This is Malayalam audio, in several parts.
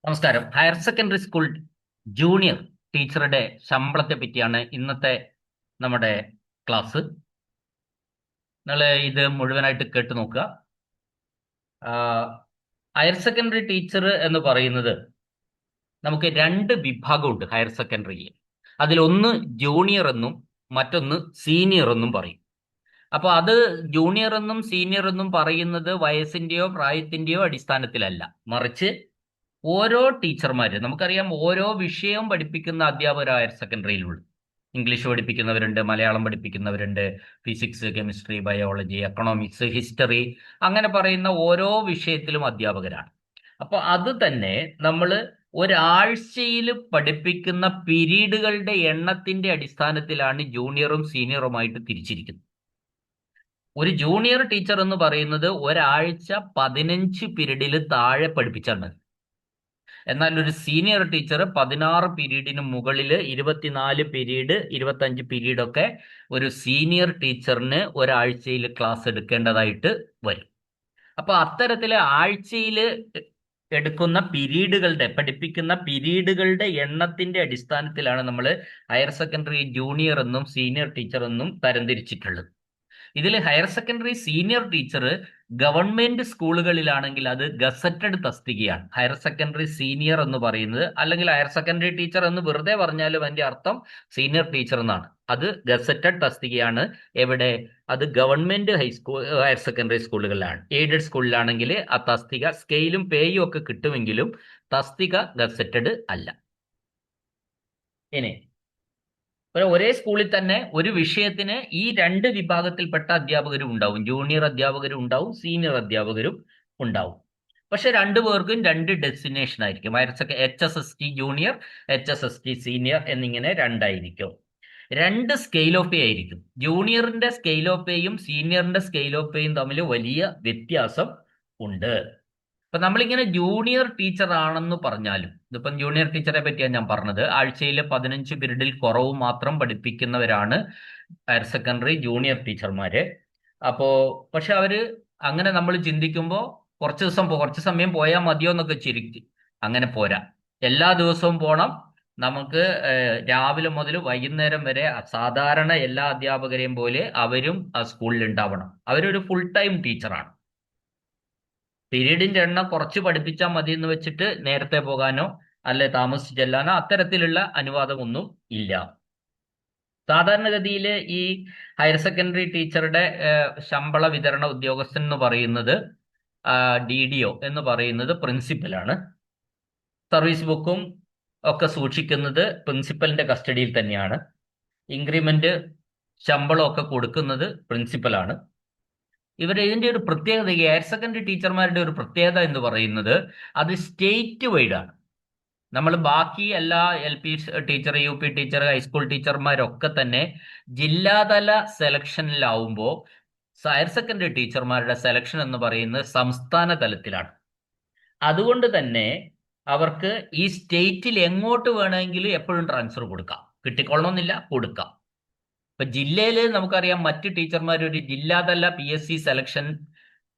നമസ്കാരം. ഹയർ സെക്കൻഡറി സ്കൂൾ ജൂനിയർ ടീച്ചറുടെ ശമ്പളത്തെ പറ്റിയാണ് ഇന്നത്തെ നമ്മുടെ ക്ലാസ്. നിങ്ങൾ ഇത് മുഴുവനായിട്ട് കേട്ട് നോക്കുക. ഹയർ സെക്കൻഡറി ടീച്ചർ എന്ന് പറയുന്നത് നമുക്ക് രണ്ട് വിഭാഗമുണ്ട് ഹയർ സെക്കൻഡറിയിൽ. അതിലൊന്ന് ജൂനിയർ എന്നും മറ്റൊന്ന് സീനിയർ എന്നും പറയും. അപ്പോൾ അത് ജൂനിയർ എന്നും സീനിയർ എന്നും പറയുന്നത് വയസ്സിന്റെയോ പ്രായത്തിന്റെയോ അടിസ്ഥാനത്തിലല്ല, മറിച്ച് ഓരോ ടീച്ചർമാര് നമുക്കറിയാം, ഓരോ വിഷയം പഠിപ്പിക്കുന്ന അധ്യാപകർ ഹയർ സെക്കൻഡറിയിലുണ്ട്. ഇംഗ്ലീഷ് പഠിപ്പിക്കുന്നവരുണ്ട്, മലയാളം പഠിപ്പിക്കുന്നവരുണ്ട്, physics, chemistry, biology, economics, history, അങ്ങനെ പറയുന്ന ഓരോ വിഷയത്തിലും അധ്യാപകരാണ്. അപ്പൊ അത് തന്നെ നമ്മൾ ഒരാഴ്ചയിൽ പഠിപ്പിക്കുന്ന പീരീഡുകളുടെ എണ്ണത്തിന്റെ അടിസ്ഥാനത്തിലാണ് ജൂനിയറും സീനിയറുമായിട്ട് തിരിച്ചിരിക്കുന്നത്. ഒരു ജൂനിയർ ടീച്ചർ എന്ന് പറയുന്നത് ഒരാഴ്ച 15 പീരീഡിൽ താഴെ പഠിപ്പിച്ചാൽ മതി. എന്നാൽ ഒരു സീനിയർ ടീച്ചർ 16 പീരീഡിന് മുകളിൽ 24 പീരീഡ്, 25 പീരീഡ് ഒക്കെ ഒരു സീനിയർ ടീച്ചറിന് ഒരാഴ്ചയിൽ ക്ലാസ് എടുക്കേണ്ടതായിട്ട് വരും. അപ്പൊ അത്തരത്തില് ആഴ്ചയിൽ എടുക്കുന്ന പഠിപ്പിക്കുന്ന പീരീഡുകളുടെ എണ്ണത്തിന്റെ അടിസ്ഥാനത്തിലാണ് നമ്മൾ ഹയർ സെക്കൻഡറി ജൂനിയർ എന്നും സീനിയർ ടീച്ചർ എന്നും തരംതിരിച്ചിട്ടുള്ളത്. ഇതിൽ higher secondary senior teacher government സ്കൂളുകളിലാണെങ്കിൽ അത് ഗസറ്റഡ് തസ്തികയാണ്. ഹയർ സെക്കൻഡറി സീനിയർ എന്ന് പറയുന്നത്, അല്ലെങ്കിൽ ഹയർ സെക്കൻഡറി ടീച്ചർ എന്ന് വെറുതെ പറഞ്ഞാലും അതിന്റെ അർത്ഥം സീനിയർ ടീച്ചർ എന്നാണ്. അത് ഗസറ്റഡ് തസ്തികയാണ്. എവിടെ? അത് ഗവൺമെന്റ് ഹയർ സെക്കൻഡറി സ്കൂളുകളിലാണ്. എയ്ഡഡ് സ്കൂളിലാണെങ്കിൽ ആ തസ്തിക സ്കെയിലും പേയും ഒക്കെ കിട്ടുമെങ്കിലും തസ്തിക ഗസറ്റഡ് അല്ല. ഇനി ഒരേ സ്കൂളിൽ തന്നെ ഒരു വിഷയത്തിന് ഈ രണ്ട് വിഭാഗത്തിൽപ്പെട്ട അധ്യാപകരും ഉണ്ടാവും. ജൂനിയർ അധ്യാപകരും ഉണ്ടാവും, സീനിയർ അധ്യാപകരും ഉണ്ടാവും. പക്ഷെ രണ്ടുപേർക്കും രണ്ട് ഡെസ്റ്റിനേഷൻ ആയിരിക്കും. HSST ജൂനിയർ, HSST സീനിയർ എന്നിങ്ങനെ രണ്ടായിരിക്കും. രണ്ട് സ്കെയിൽ ഓഫ് പേ ആയിരിക്കും. ജൂനിയറിന്റെ സ്കെയിൽ ഓഫ് പേയും സീനിയറിന്റെ സ്കെയിൽ ഓഫ് പേയും തമ്മിൽ വലിയ വ്യത്യാസം ഉണ്ട്. അപ്പൊ നമ്മളിങ്ങനെ ജൂനിയർ ടീച്ചർ ആണെന്ന് പറഞ്ഞാലും, ഇതിപ്പം ജൂനിയർ ടീച്ചറെ പറ്റിയാണ് ഞാൻ പറഞ്ഞത്, ആഴ്ചയിൽ 15 പീരീഡിൽ കുറവ് മാത്രം പഠിപ്പിക്കുന്നവരാണ് ഹയർ സെക്കൻഡറി ജൂനിയർ ടീച്ചർമാര്. അപ്പോ പക്ഷെ അവര് അങ്ങനെ നമ്മൾ ചിന്തിക്കുമ്പോൾ കുറച്ച് സമയം പോയാൽ മതിയോ എന്നൊക്കെ ചിരിക്കും. അങ്ങനെ പോരാ, എല്ലാ ദിവസവും പോണം. നമുക്ക് രാവിലെ മുതൽ വൈകുന്നേരം വരെ സാധാരണ എല്ലാ അധ്യാപകരെയും പോലെ അവരും ആ സ്കൂളിൽ ഉണ്ടാവണം. അവരൊരു ഫുൾ ടൈം ടീച്ചറാണ്. പീരീഡിന്റെ എണ്ണം കുറച്ച് പഠിപ്പിച്ചാൽ മതി എന്ന് വെച്ചിട്ട് നേരത്തെ പോകാനോ അല്ലെ താമസിച്ച് ചെല്ലാനോ അത്തരത്തിലുള്ള അനുവാദമൊന്നും ഇല്ല. സാധാരണഗതിയിൽ ഈ ഹയർ സെക്കൻഡറി ടീച്ചറുടെ ശമ്പള വിതരണ ഉദ്യോഗസ്ഥൻ എന്ന് പറയുന്നത് DDO എന്ന് പറയുന്നത് പ്രിൻസിപ്പലാണ്. സർവീസ് ബുക്കും ഒക്കെ സൂക്ഷിക്കുന്നത് പ്രിൻസിപ്പലിന്റെ കസ്റ്റഡിയിൽ തന്നെയാണ്. ഇൻക്രിമെന്റ് ശമ്പളം ഒക്കെ കൊടുക്കുന്നത് പ്രിൻസിപ്പലാണ്. ഇതിന്റെ ഒരു പ്രത്യേകത, ഈ ഹയർ സെക്കൻഡറി ടീച്ചർമാരുടെ ഒരു പ്രത്യേകത എന്ന് പറയുന്നത് അത് സ്റ്റേറ്റ് വൈഡ് ആണ്. നമ്മൾ ബാക്കി എല്ലാ LP teacher, UP teacher, high school ടീച്ചർമാരൊക്കെ തന്നെ ജില്ലാതല സെലക്ഷനിലാവുമ്പോൾ ഹയർ സെക്കൻഡറി ടീച്ചർമാരുടെ സെലക്ഷൻ എന്ന് പറയുന്നത് സംസ്ഥാന തലത്തിലാണ്. അതുകൊണ്ട് തന്നെ അവർക്ക് ഈ സ്റ്റേറ്റിൽ എങ്ങോട്ട് വേണമെങ്കിലും എപ്പോഴും ട്രാൻസ്ഫർ കൊടുക്കാം. കിട്ടിക്കൊള്ളണമെന്നില്ല, കൊടുക്കാം. ഇപ്പൊ ജില്ലയിൽ നമുക്കറിയാം, മറ്റ് ടീച്ചർമാർ ഒരു ജില്ലാതല PSC സെലക്ഷൻ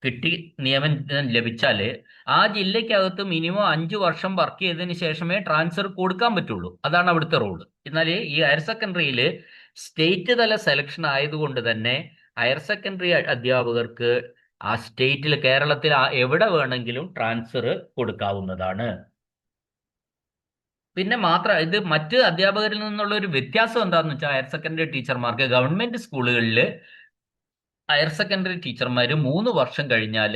കിട്ടി നിയമനം ലഭിച്ചാല് ആ ജില്ലയ്ക്കകത്ത് മിനിമം 5 വർഷം വർക്ക് ചെയ്തതിന് ശേഷമേ ട്രാൻസ്ഫർ കൊടുക്കാൻ പറ്റുള്ളൂ. അതാണ് അവിടുത്തെ റൂള്. എന്നാൽ ഈ ഹയർ സെക്കൻഡറിയിൽ സ്റ്റേറ്റ് തല സെലക്ഷൻ ആയതുകൊണ്ട് തന്നെ ഹയർ സെക്കൻഡറി അധ്യാപകർക്ക് ആ സ്റ്റേറ്റിൽ, കേരളത്തിൽ എവിടെ വേണമെങ്കിലും ട്രാൻസ്ഫർ കൊടുക്കാവുന്നതാണ്. പിന്നെ ഇത് മറ്റ് അധ്യാപകരിൽ നിന്നുള്ള ഒരു വ്യത്യാസം എന്താണെന്ന് വെച്ചാൽ, ഹയർ സെക്കൻഡറി ടീച്ചർമാർക്ക് ഗവൺമെന്റ് സ്കൂളുകളിൽ ഹയർ സെക്കൻഡറി ടീച്ചർമാർ 3 വർഷം കഴിഞ്ഞാൽ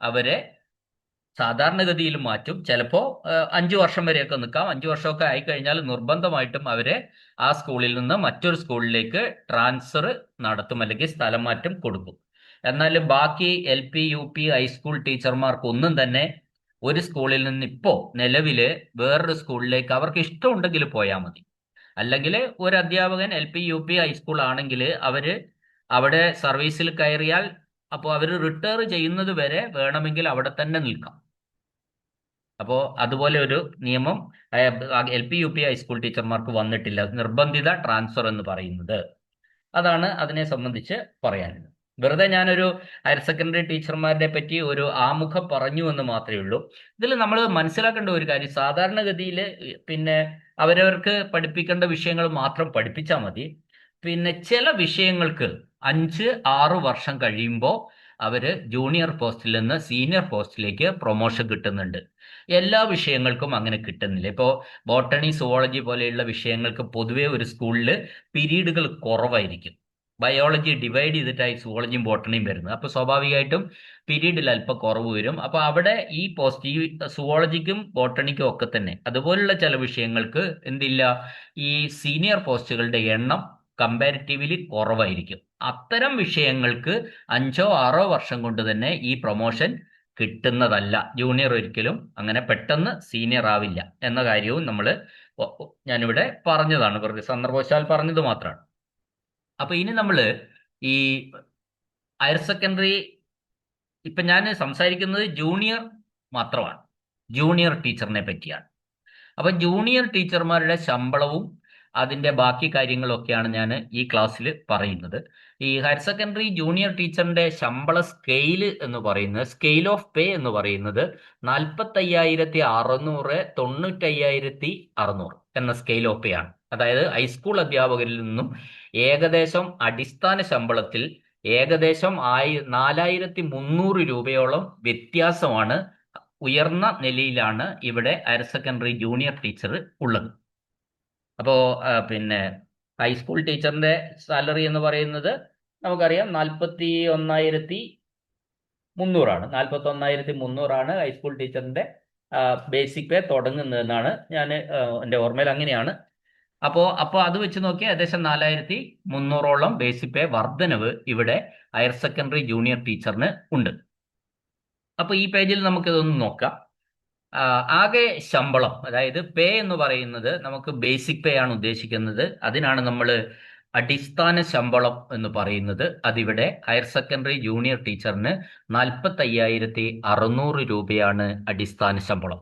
അവരെ സാധാരണഗതിയിൽ മാറ്റും. ചിലപ്പോൾ 5 വർഷം വരെയൊക്കെ നിൽക്കാം. 5 വർഷമൊക്കെ ആയിക്കഴിഞ്ഞാൽ നിർബന്ധമായിട്ടും അവരെ ആ സ്കൂളിൽ നിന്ന് മറ്റൊരു സ്കൂളിലേക്ക് ട്രാൻസ്ഫർ നടത്തും, അല്ലെങ്കിൽ സ്ഥലം മാറ്റം കൊടുക്കും. എന്നാൽ ബാക്കി LP UP ഹൈസ്കൂൾ ടീച്ചർമാർക്കൊന്നും തന്നെ ഒരു സ്കൂളിൽ നിന്ന് ഇപ്പോൾ നിലവിൽ വേറൊരു സ്കൂളിലേക്ക് അവർക്ക് ഇഷ്ടമുണ്ടെങ്കിൽ പോയാൽ മതി. അല്ലെങ്കിൽ ഒരു അധ്യാപകൻ LP UP ഹൈസ്കൂൾ ആണെങ്കിൽ അവിടെ സർവീസിൽ കയറിയാൽ അപ്പോൾ അവർ റിട്ടയർ ചെയ്യുന്നത് വരെ വേണമെങ്കിൽ അവിടെ തന്നെ നിൽക്കാം. അപ്പോൾ അതുപോലെ ഒരു നിയമം LP UP ഹൈസ്കൂൾ ടീച്ചർമാർക്ക് വന്നിട്ടില്ല, നിർബന്ധിത ട്രാൻസ്ഫർ എന്ന് പറയുന്നത്. അതാണ് അതിനെ സംബന്ധിച്ച് പറയാനുള്ളത്. വെറുതെ ഞാനൊരു ഹയർ സെക്കൻഡറി ടീച്ചർമാരെ പറ്റി ഒരു ആമുഖം പറഞ്ഞു എന്ന് മാത്രമേ ഉള്ളൂ. ഇതിൽ നമ്മൾ മനസ്സിലാക്കേണ്ട ഒരു കാര്യം, സാധാരണഗതിയിൽ പിന്നെ അവരവർക്ക് പഠിപ്പിക്കേണ്ട വിഷയങ്ങൾ മാത്രം പഠിപ്പിച്ചാൽ മതി. പിന്നെ ചില വിഷയങ്ങൾക്ക് 5-6 വർഷം കഴിയുമ്പോൾ അവര് ജൂനിയർ പോസ്റ്റിൽ നിന്ന് സീനിയർ പോസ്റ്റിലേക്ക് പ്രൊമോഷൻ കിട്ടുന്നുണ്ട്. എല്ലാ വിഷയങ്ങൾക്കും അങ്ങനെ കിട്ടുന്നില്ല. ഇപ്പോൾ ബോട്ടണി, സുവോളജി പോലെയുള്ള വിഷയങ്ങൾക്ക് പൊതുവേ ഒരു സ്കൂളിൽ പീരീഡുകൾ കുറവായിരിക്കും. ബയോളജി ഡിവൈഡ് ചെയ്തിട്ടായി സുവോളജിയും ബോട്ടണിയും വരുന്നത്. അപ്പോൾ സ്വാഭാവികമായിട്ടും പീരീഡിൽ അല്പം കുറവ് വരും. അപ്പോൾ അവിടെ ഈ പോസ്റ്റ്, ഈ സുവോളജിക്കും ബോട്ടണിക്കും ഒക്കെ തന്നെ അതുപോലുള്ള ചില വിഷയങ്ങൾക്ക് എന്തില്ല, ഈ സീനിയർ പോസ്റ്റുകളുടെ എണ്ണം കമ്പാരിറ്റീവ്ലി കുറവായിരിക്കും. അത്തരം വിഷയങ്ങൾക്ക് 5-6 വർഷം കൊണ്ട് തന്നെ ഈ പ്രൊമോഷൻ കിട്ടുന്നതല്ല. ജൂനിയർ ഒരിക്കലും അങ്ങനെ പെട്ടെന്ന് സീനിയർ ആവില്ല എന്ന കാര്യവും ഞാനിവിടെ പറഞ്ഞതാണ്, വെറുതെ സന്ദർഭവശാൽ പറഞ്ഞത് മാത്രമാണ്. അപ്പൊ ഇനി നമ്മൾ ഈ ഹയർ സെക്കൻഡറി, ഇപ്പൊ ഞാൻ സംസാരിക്കുന്നത് ജൂനിയർ മാത്രമാണ്, ജൂനിയർ ടീച്ചറിനെ പറ്റിയാണ്. അപ്പൊ ജൂനിയർ ടീച്ചർമാരുടെ ശമ്പളവും അതിന്റെ ബാക്കി കാര്യങ്ങളൊക്കെയാണ് ഞാൻ ഈ ക്ലാസ്സിൽ പറയുന്നത്. ഈ ഹയർ സെക്കൻഡറി ജൂനിയർ ടീച്ചറിന്റെ ശമ്പള സ്കെയില് എന്ന് പറയുന്നത്, സ്കെയിൽ ഓഫ് പേ എന്ന് പറയുന്നത് 45,600, 95,600 എന്ന സ്കെയിൽ ഓഫ് പേ ആണ്. അതായത് ഹൈസ്കൂൾ അധ്യാപകരിൽ നിന്നും ഏകദേശം അടിസ്ഥാന ശമ്പളത്തിൽ ഏകദേശം 4,300 രൂപയോളം വ്യത്യാസമാണ്. ഉയർന്ന നിലയിലാണ് ഇവിടെ ഹയർ സെക്കൻഡറി ജൂനിയർ ടീച്ചർ ഉള്ളത്. അപ്പോൾ പിന്നെ ഹൈസ്കൂൾ ടീച്ചറിന്റെ സാലറി എന്ന് പറയുന്നത് നമുക്കറിയാം 41,300 41,300 ഹൈസ്കൂൾ ടീച്ചറിന്റെ ബേസിക് പേ തുടങ്ങുന്നതെന്നാണ് എൻ്റെ ഓർമ്മയിൽ അങ്ങനെയാണ്. അപ്പോൾ അത് വെച്ച് നോക്കിയാൽ ഏകദേശം 4,300ഓളം ബേസിക് പേ വർധനവ് ഇവിടെ ഹയർ സെക്കൻഡറി ജൂനിയർ ടീച്ചറിന് ഉണ്ട്. അപ്പോൾ ഈ പേജിൽ നമുക്കിതൊന്ന് നോക്കാം. ആകെ ശമ്പളം, അതായത് പേ എന്ന് പറയുന്നത് നമുക്ക് ബേസിക് പേ ആണ് ഉദ്ദേശിക്കുന്നത്. അതിനാണ് നമ്മൾ അടിസ്ഥാന ശമ്പളം എന്ന് പറയുന്നത്. അതിവിടെ ഹയർ സെക്കൻഡറി ജൂനിയർ ടീച്ചറിന് 45,600 രൂപയാണ് അടിസ്ഥാന ശമ്പളം.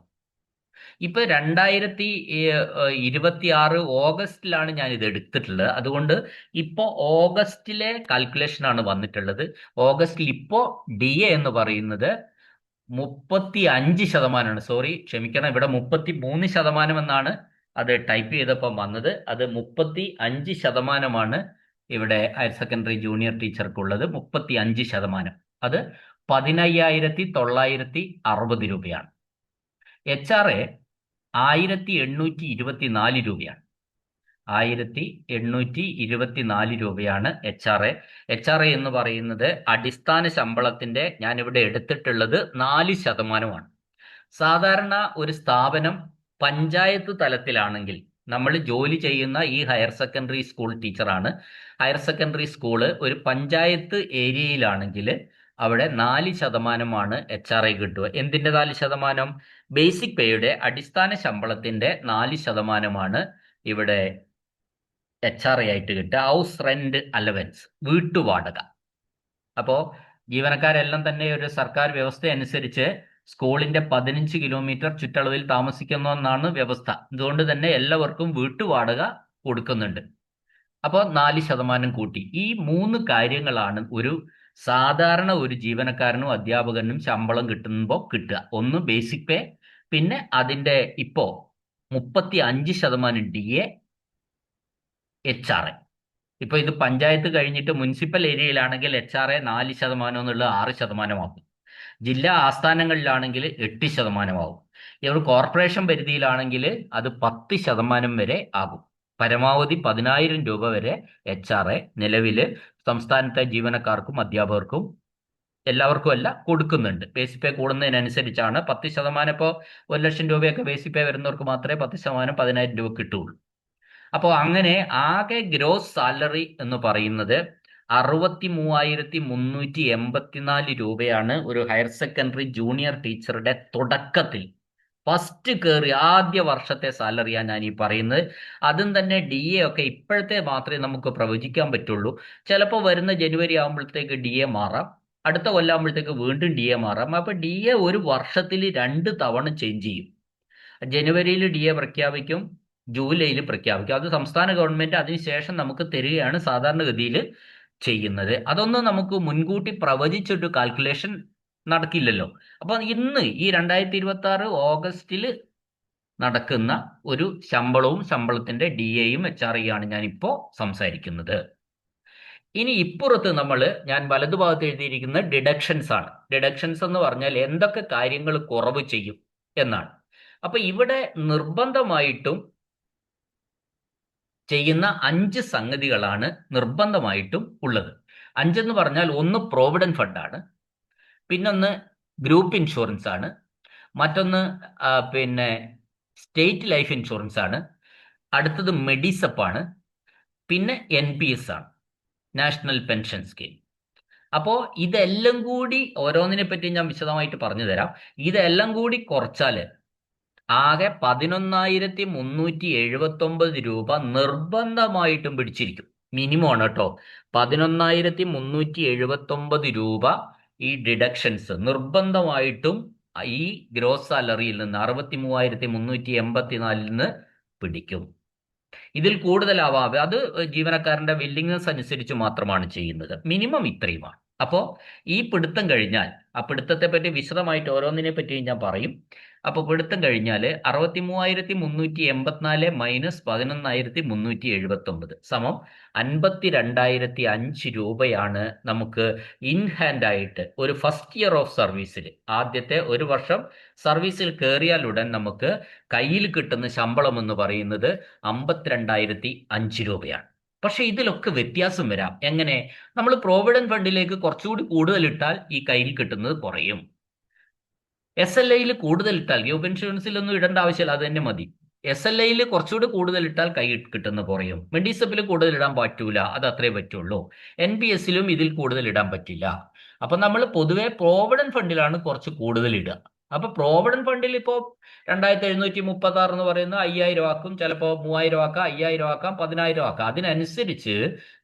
ഇപ്പൊ 2026 ഓഗസ്റ്റിലാണ് ഞാൻ ഇത് എടുത്തിട്ടുള്ളത്. അതുകൊണ്ട് ഇപ്പോ ഓഗസ്റ്റിലെ കാൽക്കുലേഷൻ ആണ് വന്നിട്ടുള്ളത്. ഓഗസ്റ്റിൽ ഇപ്പോ DA എന്ന് പറയുന്നത് 35%. സോറി, ക്ഷമിക്കണം, ഇവിടെ 33% എന്നാണ് അത് ടൈപ്പ് ചെയ്തപ്പോൾ വന്നത്. അത് 35% ഇവിടെ ഹയർ സെക്കൻഡറി ജൂനിയർ ടീച്ചർക്കുള്ളത്. 35%. അത് 15,960 രൂപയാണ്. HR 1,824 രൂപയാണ്. 1,824 രൂപയാണ് HR എന്ന് പറയുന്നത്. അടിസ്ഥാന ശമ്പളത്തിന്റെ ഞാനിവിടെ എടുത്തിട്ടുള്ളത് 4%. സാധാരണ ഒരു സ്ഥാപനം പഞ്ചായത്ത് തലത്തിലാണെങ്കിൽ, നമ്മൾ ജോലി ചെയ്യുന്ന ഈ ഹയർ സെക്കൻഡറി സ്കൂൾ ടീച്ചറാണ്. ഹയർ സെക്കൻഡറി സ്കൂള് ഒരു പഞ്ചായത്ത് ഏരിയയിലാണെങ്കിൽ അവിടെ 4% HR കിട്ടുക. എന്തിന്റെ 4%? ബേസിക് പേയുടെ അടിസ്ഥാന ശമ്പളത്തിന്റെ 4% ഇവിടെ HR ആയിട്ട് കിട്ടുക. ഹൗസ് റെന്റ് അലവൻസ്, വീട്ടുവാടക. അപ്പോൾ ജീവനക്കാരെല്ലാം തന്നെ ഒരു സർക്കാർ വ്യവസ്ഥ അനുസരിച്ച് സ്കൂളിന്റെ 15 കിലോമീറ്റർ ചുറ്റളവിൽ താമസിക്കുന്നു എന്നാണ് വ്യവസ്ഥ. അതുകൊണ്ട് തന്നെ എല്ലാവർക്കും വീട്ടുവാടക കൊടുക്കുന്നുണ്ട്. അപ്പോൾ 4% കൂട്ടി. ഈ 3 കാര്യങ്ങളാണ് ഒരു സാധാരണ ഒരു ജീവനക്കാരനും അധ്യാപകനും ശമ്പളം കിട്ടുമ്പോൾ കിട്ടുക. ഒന്ന് ബേസിക് പേ, പിന്നെ അതിന്റെ ഇപ്പോ 35% DA, HR. ഇപ്പൊ ഇത് പഞ്ചായത്ത് കഴിഞ്ഞിട്ട് മുനിസിപ്പൽ ഏരിയയിലാണെങ്കിൽ HR 4% എന്നുള്ളത് 6% ആകും. ജില്ലാ ആസ്ഥാനങ്ങളിലാണെങ്കിൽ 8% ആകും. ഇവർ കോർപ്പറേഷൻ പരിധിയിലാണെങ്കിൽ അത് 10% വരെ ആകും. പരമാവധി 10,000 രൂപ വരെ HR നിലവിൽ സംസ്ഥാനത്തെ ജീവനക്കാർക്കും അധ്യാപകർക്കും എല്ലാവർക്കും അല്ല കൊടുക്കുന്നുണ്ട്. ബേസിക് പേ കൂടുന്നതിനനുസരിച്ചാണ് 10%. ഇപ്പോൾ 1,00,000 രൂപയൊക്കെ ബേസിക് പേ വരുന്നവർക്ക് മാത്രമേ 10%, 10,000 രൂപ കിട്ടുകയുള്ളൂ. അപ്പോൾ അങ്ങനെ ആകെ ഗ്രോസ് സാലറി എന്ന് പറയുന്നത് 63,384 രൂപയാണ് ഒരു ഹയർ സെക്കൻഡറി ജൂനിയർ ടീച്ചറുടെ തുടക്കത്തിൽ ഫസ്റ്റ് കയറി ആദ്യ വർഷത്തെ സാലറിയാണ് ഞാൻ ഈ പറയുന്നത്. അതും തന്നെ DA ഒക്കെ ഇപ്പോഴത്തെ മാത്രമേ നമുക്ക് പ്രവചിക്കാൻ പറ്റുള്ളൂ. ചിലപ്പോൾ വരുന്ന ജനുവരി ആകുമ്പോഴത്തേക്ക് DA മാറാം, അടുത്ത കൊല്ലാകുമ്പോഴത്തേക്ക് വീണ്ടും DA മാറാം. അപ്പൊ DA ഒരു വർഷത്തിൽ 2 തവണ ചേഞ്ച് ചെയ്യും. ജനുവരിയിൽ DA പ്രഖ്യാപിക്കും, ജൂലൈയിൽ പ്രഖ്യാപിക്കും. അത് സംസ്ഥാന ഗവൺമെന്റ് അതിനുശേഷം നമുക്ക് തരികയാണ് സാധാരണഗതിയിൽ. ചെയ്യുന്നത്. അതൊന്നും നമുക്ക് മുൻകൂട്ടി പ്രവചിച്ചൊരു കാൽക്കുലേഷൻ നടക്കില്ലല്ലോ. അപ്പൊ ഇന്ന് ഈ 2026 ഓഗസ്റ്റിൽ നടക്കുന്ന ഒരു ശമ്പളവും ശമ്പളത്തിന്റെ DAയും HRA ആണ് ഞാനിപ്പോ സംസാരിക്കുന്നത്. ഇനി ഇപ്പുറത്ത് ഞാൻ വലതുഭാഗത്ത് എഴുതിയിരിക്കുന്ന ഡിഡക്ഷൻസ് ആണ്. ഡിഡക്ഷൻസ് എന്ന് പറഞ്ഞാൽ എന്തൊക്കെ കാര്യങ്ങൾ കുറവ് ചെയ്യും എന്നാണ്. അപ്പൊ ഇവിടെ നിർബന്ധമായിട്ടും ചെയ്യുന്ന 5 സംഗതികളാണ് നിർബന്ധമായിട്ടും ഉള്ളത്. 5 എന്ന് പറഞ്ഞാൽ ഒന്ന് പ്രോവിഡന്റ് ഫണ്ടാണ്, പിന്നൊന്ന് ഗ്രൂപ്പ് ഇൻഷുറൻസ് ആണ്, മറ്റൊന്ന് പിന്നെ സ്റ്റേറ്റ് ലൈഫ് ഇൻഷുറൻസ് ആണ്, അടുത്തത് മെഡിസപ്പ് ആണ്, പിന്നെ NPS ആണ്, നാഷണൽ പെൻഷൻ സ്കീം. അപ്പോൾ ഇതെല്ലാം കൂടി ഓരോന്നിനെ പറ്റി ഞാൻ വിശദമായിട്ട് പറഞ്ഞു തരാം. ഇതെല്ലാം കൂടി കുറച്ചാൽ ആകെ 11,379 രൂപ നിർബന്ധമായിട്ടും പിടിച്ചിരിക്കും. മിനിമം ആണ് കേട്ടോ. 11,379 രൂപ ഈ ഡിഡക്ഷൻസ് നിർബന്ധമായിട്ടും ഈ ഗ്രോസ് സാലറിയിൽ നിന്ന് 63,384 നിന്ന് പിടിക്കും. ഇതിൽ കൂടുതലാവാം, അത് ജീവനക്കാരന്റെ വില്ലിങ്നെസ് അനുസരിച്ച് മാത്രമാണ് ചെയ്യുന്നത്. മിനിമം ഇത്രയുമാണ്. അപ്പോൾ ഈ പിടുത്തം കഴിഞ്ഞാൽ, ആ പിടുത്തത്തെ പറ്റി വിശദമായിട്ട് ഓരോന്നിനെ പറ്റിയും ഞാൻ പറയും. അപ്പോൾ പിടുത്തം കഴിഞ്ഞാൽ 63,384 മൈനസ് 11,379 സമം 52,005 രൂപയാണ് നമുക്ക് ഇൻ ഹാൻഡ് ആയിട്ട് ഒരു ഫസ്റ്റ് ഇയർ ഓഫ് സർവീസിൽ, ആദ്യത്തെ ഒരു വർഷം സർവീസിൽ കയറിയാലുടൻ നമുക്ക് കയ്യിൽ കിട്ടുന്ന ശമ്പളം എന്ന് പറയുന്നത് 52,005 രൂപയാണ്. പക്ഷെ ഇതിലൊക്കെ വ്യത്യാസം വരാം. എങ്ങനെ? നമ്മൾ പ്രോവിഡന്റ് ഫണ്ടിലേക്ക് കുറച്ചുകൂടി കൂടുതൽ ഇട്ടാൽ ഈ കയ്യിൽ കിട്ടുന്നത് കുറയും. SLIയിൽ കൂടുതൽ ഇട്ടാൽ, ഗ്രൂപ്പ് ഇൻഷുറൻസിലൊന്നും ഇടേണ്ട ആവശ്യമില്ല, അത് തന്നെ മതി. SLIയിൽ കുറച്ചുകൂടി കൂടുതൽ ഇട്ടാൽ കൈ കിട്ടുന്ന കുറയും. മെഡിസപ്പിൽ കൂടുതൽ ഇടാൻ പറ്റൂല, അത് അത്രേ പറ്റുള്ളൂ. NPSലും ഇതിൽ കൂടുതൽ ഇടാൻ പറ്റില്ല. അപ്പൊ നമ്മൾ പൊതുവെ പ്രോവിഡന്റ് ഫണ്ടിലാണ് കുറച്ച് കൂടുതൽ ഇടുക. അപ്പൊ പ്രോവിഡന്റ് ഫണ്ടിൽ ഇപ്പോൾ 2,736 എന്ന് പറയുന്നത് 5,000 ആക്കും, ചിലപ്പോൾ 3,000 ആക്കാം, 5,000 ആക്കാം, 10,000 ആക്കാം. അതിനനുസരിച്ച്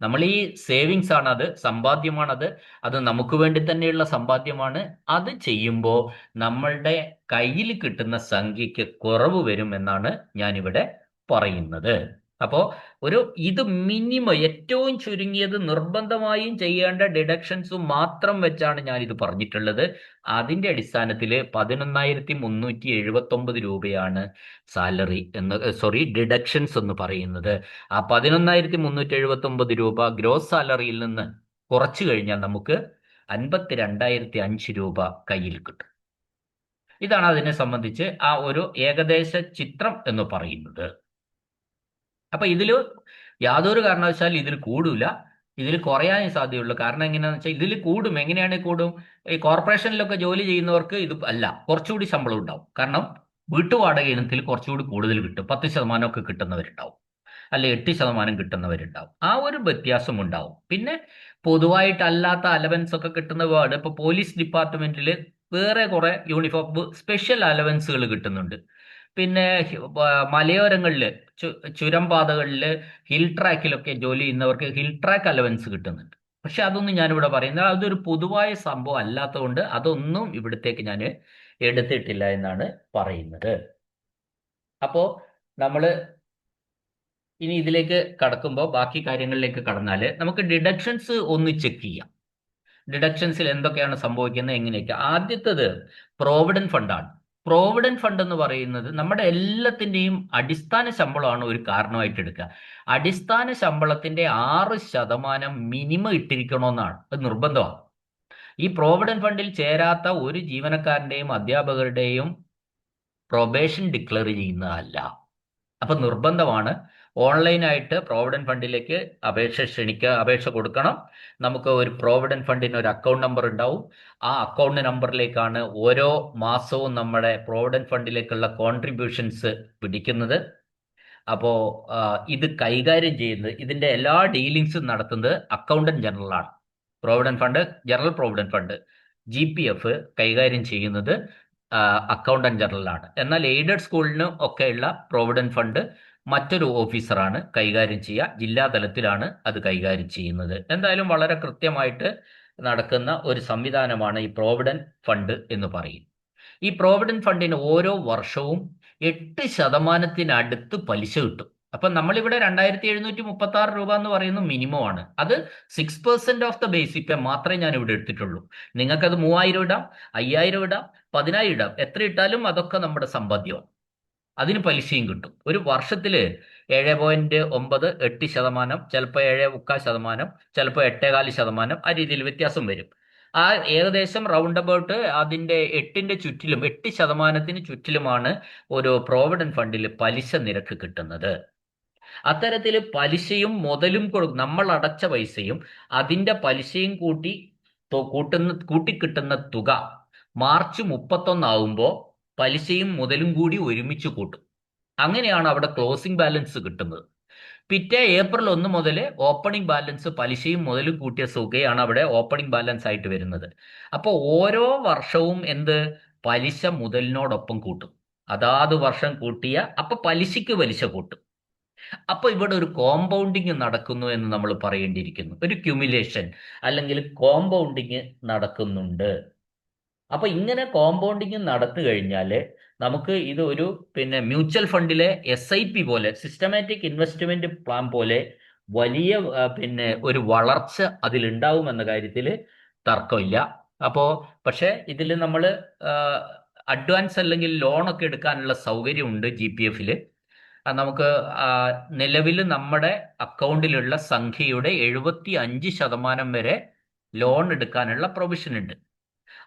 നമ്മൾ ഈ സേവിങ്സ് ആണ്, അത് സമ്പാദ്യമാണത്, അത് നമുക്ക് വേണ്ടി തന്നെയുള്ള സമ്പാദ്യമാണ്. അത് ചെയ്യുമ്പോൾ നമ്മളുടെ കയ്യിൽ കിട്ടുന്ന സംഖ്യക്ക് കുറവ് വരും എന്നാണ് ഞാനിവിടെ പറയുന്നത്. അപ്പോൾ ഇത് മിനിമം, ഏറ്റവും ചുരുങ്ങിയത് നിർബന്ധമായും ചെയ്യേണ്ട ഡിഡക്ഷൻസും മാത്രം വെച്ചാണ് ഞാനിത് പറഞ്ഞിട്ടുള്ളത്. അതിന്റെ അടിസ്ഥാനത്തിൽ 11,379 രൂപയാണ് സാലറി ഡിഡക്ഷൻസ് എന്ന് പറയുന്നത്. ആ 11,379 രൂപ ഗ്രോസ് സാലറിയിൽ നിന്ന് കുറച്ചു കഴിഞ്ഞാൽ നമുക്ക് 52,005 രൂപ കയ്യിൽ കിട്ടും. ഇതാണ് അതിനെ സംബന്ധിച്ച് ആ ഒരു ഏകദേശ ചിത്രം എന്ന് പറയുന്നത്. അപ്പൊ ഇതിൽ യാതൊരു കാരണവശാലും ഇതിൽ കൂടില്ല, ഇതിൽ കുറയാനേ സാധ്യതയുള്ളൂ. കാരണം എങ്ങനെയാണെന്ന് വെച്ചാൽ ഇതിൽ കൂടും. എങ്ങനെയാണ് കൂടും? ഈ കോർപ്പറേഷനിലൊക്കെ ജോലി ചെയ്യുന്നവർക്ക് ഇത് അല്ല, കുറച്ചുകൂടി ശമ്പളം ഉണ്ടാവും. കാരണം വീട്ടുവാടക ഇനത്തിൽ കുറച്ചുകൂടി കൂടുതൽ കിട്ടും. 10% ഒക്കെ കിട്ടുന്നവരുണ്ടാവും, അല്ലെ 8% കിട്ടുന്നവരുണ്ടാവും. ആ ഒരു വ്യത്യാസം ഉണ്ടാവും. പിന്നെ പൊതുവായിട്ടല്ലാത്ത അലവൻസ് ഒക്കെ കിട്ടുന്ന വേർഡ്, ഇപ്പൊ പോലീസ് ഡിപ്പാർട്ട്മെന്റിൽ വേറെ കുറെ യൂണിഫോം സ്പെഷ്യൽ അലവൻസുകൾ കിട്ടുന്നുണ്ട്. പിന്നെ മലയോരങ്ങളിൽ, ചുരം പാതകളിൽ, ഹിൽ ട്രാക്കിലൊക്കെ ജോലി ചെയ്യുന്നവർക്ക് ഹിൽ ട്രാക്ക് അലവൻസ് കിട്ടുന്നുണ്ട്. പക്ഷെ അതൊന്നും ഞാനിവിടെ പറയുന്നത് അതൊരു പൊതുവായ സംഭവം അല്ലാത്തതുകൊണ്ട് അതൊന്നും ഇവിടത്തേക്ക് ഞാൻ എടുത്തിട്ടില്ല എന്നാണ് പറയുന്നത്. അപ്പോൾ നമ്മൾ ഇനി ഇതിലേക്ക് കടക്കുമ്പോൾ, ബാക്കി കാര്യങ്ങളിലേക്ക് കടന്നാൽ നമുക്ക് ഡിഡക്ഷൻസ് ഒന്ന് ചെക്ക് ചെയ്യാം. ഡിഡക്ഷൻസിൽ എന്തൊക്കെയാണ് സംഭവിക്കുന്നത്, എങ്ങനെയൊക്കെ. ആദ്യത്തേത് പ്രോവിഡന്റ് ഫണ്ടാണ്. പ്രോവിഡന്റ് ഫണ്ട് എന്ന് പറയുന്നത് നമ്മുടെ എല്ലാത്തിൻ്റെയും അടിസ്ഥാന ശമ്പളമാണ് ഒരു കാരണമായിട്ട് എടുക്കുക. അടിസ്ഥാന ശമ്പളത്തിന്റെ 6% മിനിമം ഇട്ടിരിക്കണമെന്നാണ്, അത് നിർബന്ധമാണ്. ഈ പ്രോവിഡന്റ് ഫണ്ടിൽ ചേരാത്ത ഒരു ജീവനക്കാരന്റെയും അധ്യാപകരുടെയും പ്രൊബേഷൻ ഡിക്ലെയർ ചെയ്യുന്നതല്ല. അപ്പൊ നിർബന്ധമാണ്. ഓൺലൈനായിട്ട് പ്രോവിഡന്റ് ഫണ്ടിലേക്ക് അപേക്ഷ കൊടുക്കണം. നമുക്ക് ഒരു പ്രോവിഡന്റ് ഫണ്ടിന് ഒരു അക്കൗണ്ട് നമ്പർ ഉണ്ടാവും. ആ അക്കൗണ്ട് നമ്പറിലേക്കാണ് ഓരോ മാസവും നമ്മുടെ പ്രോവിഡന്റ് ഫണ്ടിലേക്കുള്ള കോൺട്രിബ്യൂഷൻസ് പിടിക്കുന്നത്. അപ്പോൾ ഇത് കൈകാര്യം ചെയ്യുന്നത്, ഇതിന്റെ എല്ലാ ഡീലിങ്സും നടത്തുന്നത് അക്കൗണ്ടന്റ് ജനറലാണ്. ജനറൽ പ്രോവിഡന്റ് ഫണ്ട് GPF കൈകാര്യം ചെയ്യുന്നത് അക്കൗണ്ടന്റ് ജനറലാണ്. എന്നാൽ എയ്ഡഡ് സ്കൂളിന് ഒക്കെയുള്ള പ്രോവിഡന്റ് ഫണ്ട് മറ്റൊരു ഓഫീസറാണ് കൈകാര്യം ചെയ്യുക. ജില്ലാ തലത്തിലാണ് അത് കൈകാര്യം ചെയ്യുന്നത്. എന്തായാലും വളരെ കൃത്യമായിട്ട് നടക്കുന്ന ഒരു സംവിധാനമാണ് ഈ പ്രോവിഡന്റ് ഫണ്ട് എന്ന് പറയും. ഈ പ്രോവിഡന്റ് ഫണ്ടിന് ഓരോ വർഷവും 8% പലിശ കിട്ടും. അപ്പൊ നമ്മളിവിടെ 2736 രൂപ എന്ന് പറയുന്നത് മിനിമം ആണ്. അത് 6% ഓഫ് ദ ബേസിക് പേ മാത്രമേ ഞാൻ ഇവിടെ എടുത്തിട്ടുള്ളൂ. നിങ്ങൾക്കത് 3000 ഇടാം, 5000 ഇടാം, 10000 ഇടാം. എത്ര ഇട്ടാലും അതൊക്കെ നമ്മുടെ സമ്പാദ്യമാണ്. അതിന് പലിശയും കിട്ടും. ഒരു വർഷത്തില് 7.9 8%, ചിലപ്പോൾ 7.25%, ചിലപ്പോൾ 8.25%, ആ രീതിയിൽ വ്യത്യാസം വരും. ആ ഏകദേശം റൗണ്ട് അബൌട്ട് അതിന്റെ 8% ചുറ്റിലുമാണ് ഒരു പ്രോവിഡന്റ് ഫണ്ടിൽ പലിശ നിരക്ക് കിട്ടുന്നത്. അത്തരത്തിൽ പലിശയും മുതലും നമ്മൾ അടച്ച പൈസയും അതിന്റെ പലിശയും കൂട്ടിക്കിട്ടുന്ന തുക മാർച്ച് 31 ആവുമ്പോൾ പലിശയും മുതലും കൂടി ഒരുമിച്ച് കൂട്ടും. അങ്ങനെയാണ് അവിടെ ക്ലോസിംഗ് ബാലൻസ് കിട്ടുന്നത്. പിറ്റേ ഏപ്രിൽ 1 മുതൽ ഓപ്പണിംഗ് ബാലൻസ് പലിശയും മുതലും കൂട്ടിയ തുകയാണ് അവിടെ ഓപ്പണിംഗ് ബാലൻസ് ആയിട്ട് വരുന്നത്. അപ്പോൾ ഓരോ വർഷവും പലിശ മുതലിനോടൊപ്പം കൂട്ടും. അതാത് വർഷം കൂട്ടിയ അപ്പൊ പലിശയ്ക്ക് പലിശ കൂട്ടും. അപ്പൊ ഇവിടെ ഒരു കോമ്പൗണ്ടിങ് നടക്കുന്നു എന്ന് നമ്മൾ പറയേണ്ടിയിരിക്കുന്നു. ഒരു ക്യുമുലേഷൻ അല്ലെങ്കിൽ കോമ്പൗണ്ടിങ് നടക്കുന്നുണ്ട്. അപ്പൊ ഇങ്ങനെ കോമ്പൗണ്ടിങ് നടന്നു കഴിഞ്ഞാൽ നമുക്ക് ഇത് ഒരു മ്യൂച്വൽ ഫണ്ടിലെ SIP പോലെ, സിസ്റ്റമാറ്റിക് ഇൻവെസ്റ്റ്മെന്റ് പ്ലാൻ പോലെ വലിയ ഒരു വളർച്ച അതിലുണ്ടാവുമെന്ന കാര്യത്തിൽ തർക്കമില്ല. അപ്പോ പക്ഷെ ഇതിൽ നമ്മൾ അഡ്വാൻസ് അല്ലെങ്കിൽ ലോണൊക്കെ എടുക്കാനുള്ള സൗകര്യമുണ്ട് GPF നമുക്ക് നിലവിൽ നമ്മുടെ അക്കൗണ്ടിലുള്ള സംഖ്യയുടെ 75% വരെ ലോൺ എടുക്കാനുള്ള പ്രൊവിഷൻ ഉണ്ട്.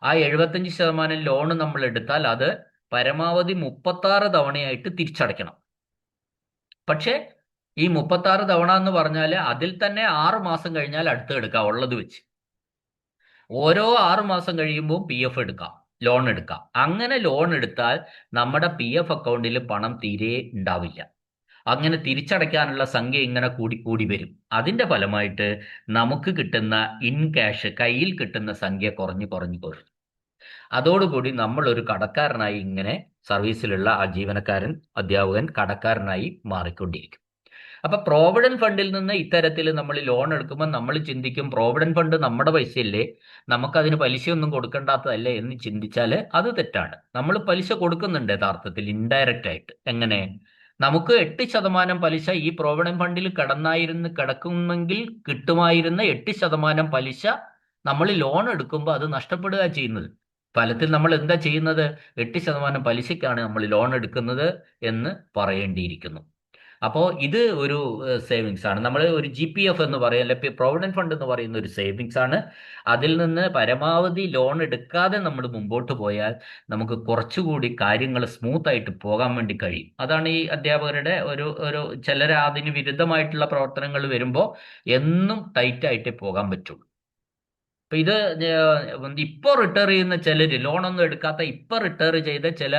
ആ 75% ലോൺ നമ്മൾ എടുത്താൽ അത് പരമാവധി 36 തവണയായിട്ട് തിരിച്ചടയ്ക്കണം. പക്ഷേ ഈ 36 തവണ എന്ന് പറഞ്ഞാൽ അതിൽ തന്നെ 6 മാസം കഴിഞ്ഞാൽ അടുത്ത് എടുക്കാം ഉള്ളത് വെച്ച്. ഓരോ 6 മാസം കഴിയുമ്പോൾ PF എടുക്കാം, ലോൺ എടുക്കാം. അങ്ങനെ ലോൺ എടുത്താൽ നമ്മുടെ PF അക്കൗണ്ടിൽ പണം തീരെ ഉണ്ടാവില്ല. അങ്ങനെ തിരിച്ചടയ്ക്കാനുള്ള സംഖ്യ ഇങ്ങനെ കൂടി വരും. അതിന്റെ ഫലമായിട്ട് നമുക്ക് കിട്ടുന്ന ഇൻ ക്യാഷ്, കയ്യിൽ കിട്ടുന്ന സംഖ്യ കുറഞ്ഞു. അതോടുകൂടി നമ്മൾ ഒരു കടക്കാരനായി ഇങ്ങനെ സർവീസിലുള്ള ആ ജീവനക്കാരൻ, അധ്യാപകൻ കടക്കാരനായി മാറിക്കൊണ്ടിരിക്കും. അപ്പൊ പ്രോവിഡന്റ് ഫണ്ടിൽ നിന്ന് ഇത്തരത്തിൽ നമ്മൾ ലോൺ എടുക്കുമ്പോൾ നമ്മൾ ചിന്തിക്കും, പ്രോവിഡന്റ് ഫണ്ട് നമ്മുടെ പൈസയല്ലേ, നമുക്കതിന് പലിശയൊന്നും കൊടുക്കേണ്ടാത്തതല്ലേ എന്ന് ചിന്തിച്ചാൽ അത് തെറ്റാണ്. നമ്മൾ പലിശ കൊടുക്കുന്നുണ്ട് യഥാർത്ഥത്തിൽ ഇൻഡയറക്റ്റ് ആയിട്ട്. എങ്ങനെ? നമുക്ക് 8% പലിശ ഈ പ്രോവിഡന്റ് ഫണ്ടിൽ കിടക്കുമെങ്കിൽ കിട്ടുമായിരുന്ന 8% പലിശ നമ്മൾ ലോൺ എടുക്കുമ്പോൾ അത് നഷ്ടപ്പെടുക ചെയ്യുന്നത്. ഫലത്തിൽ നമ്മൾ എന്താ ചെയ്യുന്നത്? 8% പലിശയ്ക്കാണ് നമ്മൾ ലോൺ എടുക്കുന്നത് എന്ന് പറയേണ്ടിയിരിക്കുന്നു. അപ്പോൾ ഇത് ഒരു സേവിങ്സ് ആണ്. നമ്മൾ ഒരു GPF എന്ന് പറയുക, അല്ലെങ്കിൽ പ്രോവിഡന്റ് ഫണ്ട് എന്ന് പറയുന്ന ഒരു സേവിങ്സ് ആണ്. അതിൽ നിന്ന് പരമാവധി ലോൺ എടുക്കാതെ നമ്മൾ മുമ്പോട്ട് പോയാൽ നമുക്ക് കുറച്ചുകൂടി കാര്യങ്ങൾ സ്മൂത്ത് ആയിട്ട് പോകാൻ വേണ്ടി കഴിയും. അതാണ് ഈ അധ്യാപകരുടെ ഒരു ചിലർ അതിന് വിരുദ്ധമായിട്ടുള്ള പ്രവർത്തനങ്ങൾ വരുമ്പോൾ എന്നും ടൈറ്റ് ആയിട്ടേ പോകാൻ പറ്റുള്ളൂ. അപ്പൊ ഇത് ഇപ്പോൾ റിട്ടയർ ചെയ്യുന്ന ചിലര്, ലോണൊന്നും എടുക്കാത്ത ഇപ്പോൾ റിട്ടയർ ചെയ്ത ചില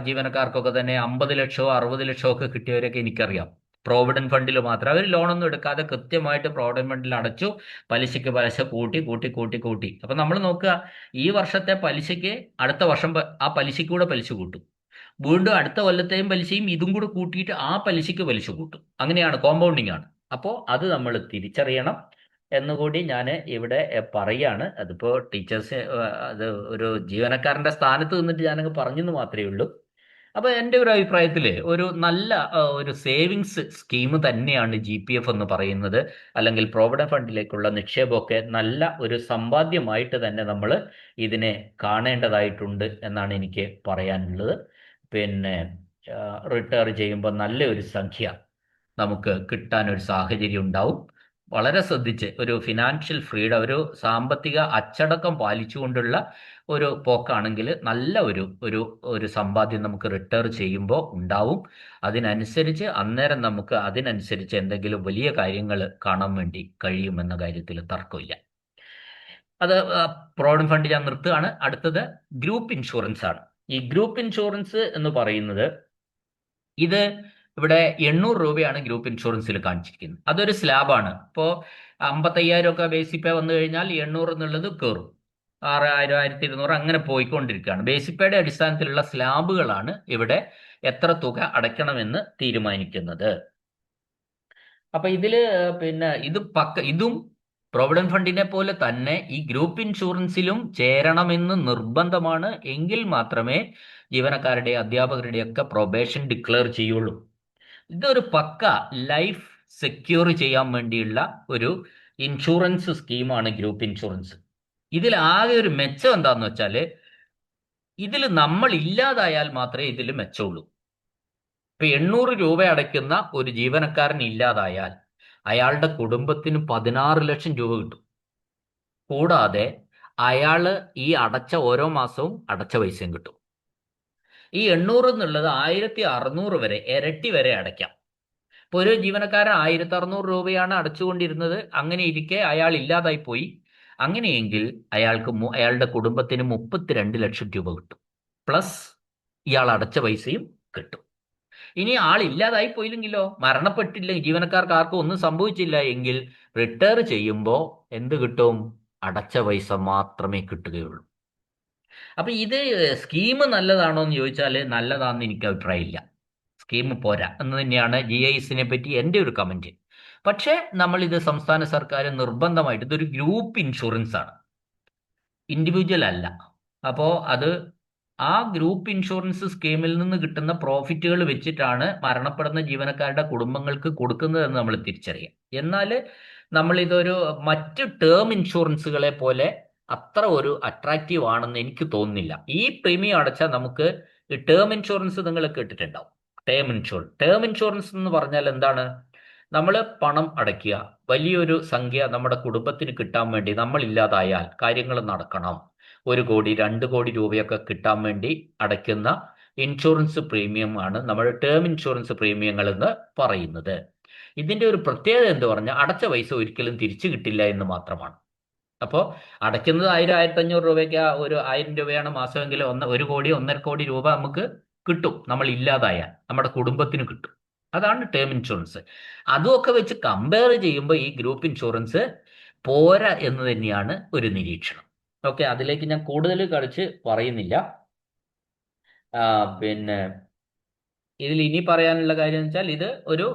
ജീവനക്കാർക്കൊക്കെ തന്നെ 50 ലക്ഷമോ 60 ലക്ഷമോ ഒക്കെ കിട്ടിയവരൊക്കെ എനിക്കറിയാം. പ്രോവിഡന്റ് ഫണ്ടിൽ മാത്രം അവർ ലോണൊന്നും എടുക്കാതെ കൃത്യമായിട്ട് പ്രോവിഡന്റ് ഫണ്ടിൽ അടച്ചു, പലിശയ്ക്ക് പലിശ കൂട്ടി. അപ്പൊ നമ്മൾ നോക്കുക, ഈ വർഷത്തെ പലിശയ്ക്ക് അടുത്ത വർഷം ആ പലിശയ്ക്ക് കൂടെ പലിശ കൂട്ടും. വീണ്ടും അടുത്ത കൊല്ലത്തെയും പലിശയും ഇതും കൂടെ കൂട്ടിയിട്ട് ആ പലിശയ്ക്ക് പലിശ കൂട്ടും. അങ്ങനെയാണ്, കോമ്പൗണ്ടിങ് ആണ്. അപ്പോൾ അത് നമ്മൾ തിരിച്ചറിയണം എന്നുകൂടി ഞാൻ ഇവിടെ പറയാണ്. അതിപ്പോ ടീച്ചേഴ്സ്, അത് ഒരു ജീവനക്കാരന്റെ സ്ഥാനത്ത് നിന്നിട്ട് ഞാനങ്ങ് പറഞ്ഞെന്ന് മാത്രമേ ഉള്ളൂ. അപ്പൊ എൻ്റെ ഒരു അഭിപ്രായത്തിൽ ഒരു നല്ല ഒരു സേവിങ്സ് സ്കീം തന്നെയാണ് GPF എന്ന് പറയുന്നത്. അല്ലെങ്കിൽ പ്രോവിഡന്റ് ഫണ്ടിലേക്കുള്ള നിക്ഷേപമൊക്കെ നല്ല ഒരു സമ്പാദ്യമായിട്ട് തന്നെ നമ്മൾ ഇതിനെ കാണേണ്ടതായിട്ടുണ്ട് എന്നാണ് എനിക്ക് പറയാനുള്ളത്. റിട്ടയർ ചെയ്യുമ്പോൾ നല്ലൊരു സംഖ്യ നമുക്ക് കിട്ടാൻ ഒരു സാഹചര്യം ഉണ്ടാവും. വളരെ ശ്രദ്ധിച്ച് ഒരു ഫിനാൻഷ്യൽ ഫ്രീഡം, ഒരു സാമ്പത്തിക അച്ചടക്കം പാലിച്ചുകൊണ്ടുള്ള ഒരു പോക്കാണെങ്കിൽ നല്ല ഒരു സമ്പാദ്യം നമുക്ക് റിട്ടയർ ചെയ്യുമ്പോൾ ഉണ്ടാവും. അതിനനുസരിച്ച് അന്നേരം നമുക്ക് അതിനനുസരിച്ച് എന്തെങ്കിലും വലിയ കാര്യങ്ങൾ കാണാൻ വേണ്ടി കഴിയുമെന്ന കാര്യത്തിൽ തർക്കമില്ല. അത് പ്രോവിഡന്റ് ഫണ്ട് ഞാൻ നിർത്തുകയാണ്. അടുത്തത് ഗ്രൂപ്പ് ഇൻഷുറൻസ് ആണ്. ഈ ഗ്രൂപ്പ് ഇൻഷുറൻസ് എന്ന് പറയുന്നത്, ഇത് ഇവിടെ 800 രൂപയാണ് ഗ്രൂപ്പ് ഇൻഷുറൻസിൽ കാണിച്ചിരിക്കുന്നത്. അതൊരു സ്ലാബാണ്. ഇപ്പോൾ 55,000 ഒക്കെ ബേസിക് പേ വന്നു കഴിഞ്ഞാൽ 800 എന്നുള്ളത് കയറും. 6,000, 1,200 അങ്ങനെ പോയിക്കൊണ്ടിരിക്കുകയാണ്. ബേസിക് പേയുടെ അടിസ്ഥാനത്തിലുള്ള സ്ലാബുകളാണ് ഇവിടെ എത്ര തുക അടയ്ക്കണമെന്ന് തീരുമാനിക്കുന്നത്. അപ്പൊ ഇതില് ഇതും പ്രോവിഡന്റ് ഫണ്ടിനെ പോലെ തന്നെ ഈ ഗ്രൂപ്പ് ഇൻഷുറൻസിലും ചേരണമെന്ന് നിർബന്ധമാണ്. എങ്കിൽ മാത്രമേ ജീവനക്കാരുടെ, അധ്യാപകരുടെയൊക്കെ പ്രൊബേഷൻ ഡിക്ലെയർ ചെയ്യുള്ളൂ. ഇതൊരു പക്ക ലൈഫ് സെക്യൂർ ചെയ്യാൻ വേണ്ടിയുള്ള ഒരു ഇൻഷുറൻസ് സ്കീമാണ് ഗ്രൂപ്പ് ഇൻഷുറൻസ്. ഇതിൽ ആകെ ഒരു മെച്ചം എന്താന്ന് വെച്ചാൽ ഇതിൽ നമ്മൾ ഇല്ലാതായാൽ മാത്രമേ ഇതിൽ മെച്ചമുള്ളൂ. ഇപ്പൊ 800 രൂപ അടയ്ക്കുന്ന ഒരു ജീവനക്കാരൻ ഇല്ലാതായാൽ അയാളുടെ കുടുംബത്തിന് 16 ലക്ഷം രൂപ കിട്ടും. കൂടാതെ അയാള് ഈ അടച്ച ഓരോ മാസവും അടച്ച പൈസയും കിട്ടും. ഈ 800 എന്നുള്ളത് 1600 വരെ, ഇരട്ടി വരെ അടയ്ക്കാം. ഇപ്പൊ ഒരു ജീവനക്കാരൻ 1600 രൂപയാണ് അടച്ചുകൊണ്ടിരുന്നത്, അങ്ങനെ ഇരിക്കെ അയാൾ ഇല്ലാതായി പോയി. അങ്ങനെയെങ്കിൽ അയാളുടെ കുടുംബത്തിന് 32 ലക്ഷം രൂപ കിട്ടും. പ്ലസ് ഇയാൾ അടച്ച പൈസയും കിട്ടും. ഇനി ആൾ ഇല്ലാതായി പോയില്ലെങ്കിലോ, മരണപ്പെട്ടില്ല, ജീവനക്കാർക്ക് ആർക്കും ഒന്നും സംഭവിച്ചില്ല എങ്കിൽ റിട്ടയർ ചെയ്യുമ്പോൾ എന്ത് കിട്ടും? അടച്ച പൈസ മാത്രമേ കിട്ടുകയുള്ളൂ. അപ്പൊ ഇത് സ്കീം നല്ലതാണോ എന്ന് ചോദിച്ചാൽ നല്ലതാണെന്ന് എനിക്ക് അഭിപ്രായമില്ല. സ്കീം പോരാ എന്ന് തന്നെയാണ് GISനെ പറ്റി എൻ്റെ ഒരു കമന്റ്. പക്ഷേ ഇത് സംസ്ഥാന സർക്കാർ നിർബന്ധമായിട്ട്, ഇതൊരു ഗ്രൂപ്പ് ഇൻഷുറൻസ് ആണ്, ഇൻഡിവിജ്വൽ അല്ല. അപ്പോൾ അത് ആ ഗ്രൂപ്പ് ഇൻഷുറൻസ് സ്കീമിൽ നിന്ന് കിട്ടുന്ന പ്രോഫിറ്റുകൾ വെച്ചിട്ടാണ് മരണപ്പെടുന്ന ജീവനക്കാരുടെ കുടുംബങ്ങൾക്ക് കൊടുക്കുന്നതെന്ന് നമ്മൾ തിരിച്ചറിയാം. എന്നാൽ ഇതൊരു മറ്റ് ടേം ഇൻഷുറൻസുകളെ പോലെ അത്ര ഒരു അട്രാക്റ്റീവ് ആണെന്ന് എനിക്ക് തോന്നുന്നില്ല. ഈ പ്രീമിയം അടച്ചാൽ നമുക്ക് ഈ ടേം ഇൻഷുറൻസ് നിങ്ങൾ കേട്ടിട്ടുണ്ടാവും. ടേം ഇൻഷുറൻസ് എന്ന് പറഞ്ഞാൽ എന്താണ്? നമ്മൾ പണം അടയ്ക്കുക, വലിയൊരു സംഖ്യ നമ്മുടെ കുടുംബത്തിന് കിട്ടാൻ വേണ്ടി, നമ്മൾ ഇല്ലാതായാൽ കാര്യങ്ങൾ നടക്കണം, 1 കോടി 2 കോടി രൂപയൊക്കെ കിട്ടാൻ വേണ്ടി അടയ്ക്കുന്ന ഇൻഷുറൻസ് പ്രീമിയം ആണ് നമ്മൾ ടേം ഇൻഷുറൻസ് പ്രീമിയങ്ങൾ എന്ന് പറയുന്നത്. ഇതിന്റെ ഒരു പ്രത്യേകത എന്ന് പറഞ്ഞാൽ അടച്ച പൈസ ഒരിക്കലും തിരിച്ചു കിട്ടില്ല എന്ന് മാത്രമാണ്. അപ്പോൾ അടയ്ക്കുന്നത് 1000 1500 രൂപയ്ക്ക്, ഒരു 1000 രൂപയാണ് മാസമെങ്കിൽ 1 കോടി 1.5 കോടി രൂപ നമുക്ക് കിട്ടും. നമ്മൾ ഇല്ലാതായാൽ നമ്മുടെ കുടുംബത്തിന് കിട്ടും. അതാണ് ടേം ഇൻഷുറൻസ്. അതുമൊക്കെ വെച്ച് കമ്പയർ ചെയ്യുമ്പോൾ ഈ ഗ്രൂപ്പ് ഇൻഷുറൻസ് പോരാ എന്ന് തന്നെയാണ് ഒരു നിരീക്ഷണം. ഓക്കെ, അതിലേക്ക് ഞാൻ കൂടുതൽ കളിച്ച് പറയുന്നില്ല. പിന്നെ ഇതിൽ ഇനി പറയാനുള്ള കാര്യം എന്ന് വെച്ചാൽ ഇത് ഒരു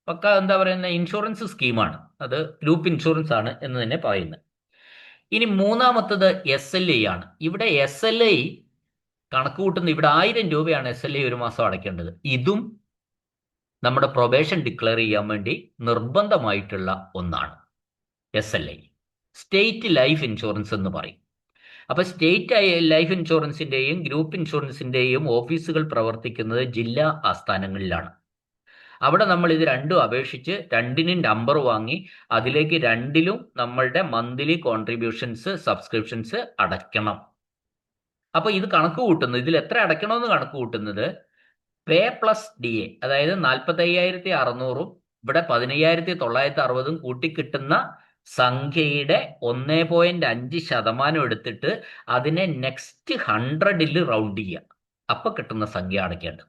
പക്ക എന്താ പറയുന്ന ഇൻഷുറൻസ് സ്കീമാണ്, അത് ഗ്രൂപ്പ് ഇൻഷുറൻസ് ആണ് എന്ന് തന്നെ പറയുന്നത്. ഇനി മൂന്നാമത്തത് SLI ആണ്. ഇവിടെ SLI കണക്ക് കൂട്ടുന്നത്, ഇവിടെ 1000 രൂപയാണ് SLI ഒരു മാസം അടയ്ക്കേണ്ടത്. ഇതും നമ്മുടെ പ്രൊബേഷൻ ഡിക്ലെയർ ചെയ്യാൻ വേണ്ടി നിർബന്ധമായിട്ടുള്ള ഒന്നാണ്. SLI സ്റ്റേറ്റ് ലൈഫ് ഇൻഷുറൻസ് എന്ന് പറയും. അപ്പൊ സ്റ്റേറ്റ് ലൈഫ് ഇൻഷുറൻസിന്റെയും ഗ്രൂപ്പ് ഇൻഷുറൻസിന്റെയും ഓഫീസുകൾ പ്രവർത്തിക്കുന്നത് ജില്ലാ ആസ്ഥാനങ്ങളിലാണ്. അവിടെ നമ്മൾ ഇത് രണ്ടും അപേക്ഷിച്ച് രണ്ടിനും നമ്പർ വാങ്ങി അതിലേക്ക് രണ്ടിലും നമ്മളുടെ മന്ത്ലി കോൺട്രിബ്യൂഷൻസ്, സബ്സ്ക്രിപ്ഷൻസ് അടയ്ക്കണം. അപ്പൊ ഇത് കണക്ക് കൂട്ടുന്നത്, ഇതിൽ എത്ര അടയ്ക്കണമെന്ന് കണക്ക് കൂട്ടുന്നത് പേ പ്ലസ് DA, അതായത് 45,600 ഇവിടെ 15,960 കൂട്ടിക്കിട്ടുന്ന സംഖ്യയുടെ 1.5% എടുത്തിട്ട് അതിനെ നെക്സ്റ്റ് 100ൽ റൗണ്ട് ചെയ്യുക. അപ്പൊ കിട്ടുന്ന സംഖ്യ അടയ്ക്കേണ്ടത്.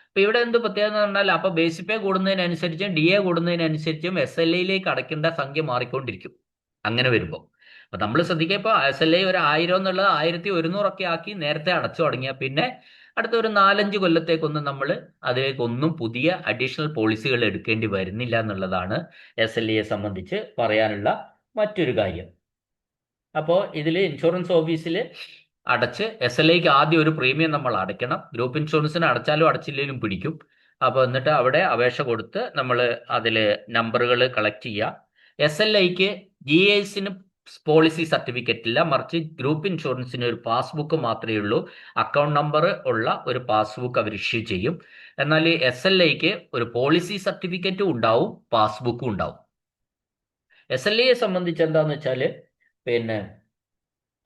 അപ്പൊ ഇവിടെ എന്ത് പ്രത്യേകത എന്ന് പറഞ്ഞാൽ, അപ്പൊ ബേസിക് പേ കൂടുന്നതിനനുസരിച്ചും DA കൂടുന്നതിനനുസരിച്ചും SLIയിലേക്ക് അടയ്ക്കേണ്ട സംഖ്യ മാറിക്കൊണ്ടിരിക്കും. അങ്ങനെ വരുമ്പോൾ അപ്പൊ നമ്മൾ ശ്രദ്ധിക്കുക, ഇപ്പൊ SLI ഒരു 1000 എന്നുള്ളത് 1100 ഒക്കെ ആക്കി നേരത്തെ അടച്ചു തുടങ്ങിയാൽ പിന്നെ അടുത്ത ഒരു 4-5 കൊല്ലത്തേക്കൊന്നും നമ്മൾ അതിലേക്കൊന്നും പുതിയ അഡീഷണൽ പോളിസികൾ എടുക്കേണ്ടി വരുന്നില്ല എന്നുള്ളതാണ് SLIയെ സംബന്ധിച്ച് പറയാനുള്ള മറ്റൊരു കാര്യം. അപ്പോൾ ഇതിൽ ഇൻഷുറൻസ് ഓഫീസിൽ അടച്ച് SLIക്ക് ആദ്യം ഒരു പ്രീമിയം നമ്മൾ അടയ്ക്കണം. ഗ്രൂപ്പ് ഇൻഷുറൻസിന് അടച്ചാലും അടച്ചില്ലെങ്കിലും പിടിക്കും. അപ്പോൾ എന്നിട്ട് അവിടെ അപേക്ഷ കൊടുത്ത് നമ്മൾ അതിൽ നമ്പറുകൾ കളക്ട് ചെയ്യുക. SLIക്ക് GISന് പോളിസി സർട്ടിഫിക്കറ്റ് ഇല്ല, മറിച്ച് ഗ്രൂപ്പ് ഇൻഷുറൻസിന് ഒരു പാസ്ബുക്ക് മാത്രമേ ഉള്ളൂ. അക്കൗണ്ട് നമ്പർ ഉള്ള ഒരു പാസ്ബുക്ക് അവർ ഇഷ്യൂ ചെയ്യും. എന്നാൽ SLIക്ക് ഒരു പോളിസി സർട്ടിഫിക്കറ്റും ഉണ്ടാവും, പാസ്ബുക്കും ഉണ്ടാവും. SLIയെ സംബന്ധിച്ച് എന്താന്ന് വെച്ചാൽ പിന്നെ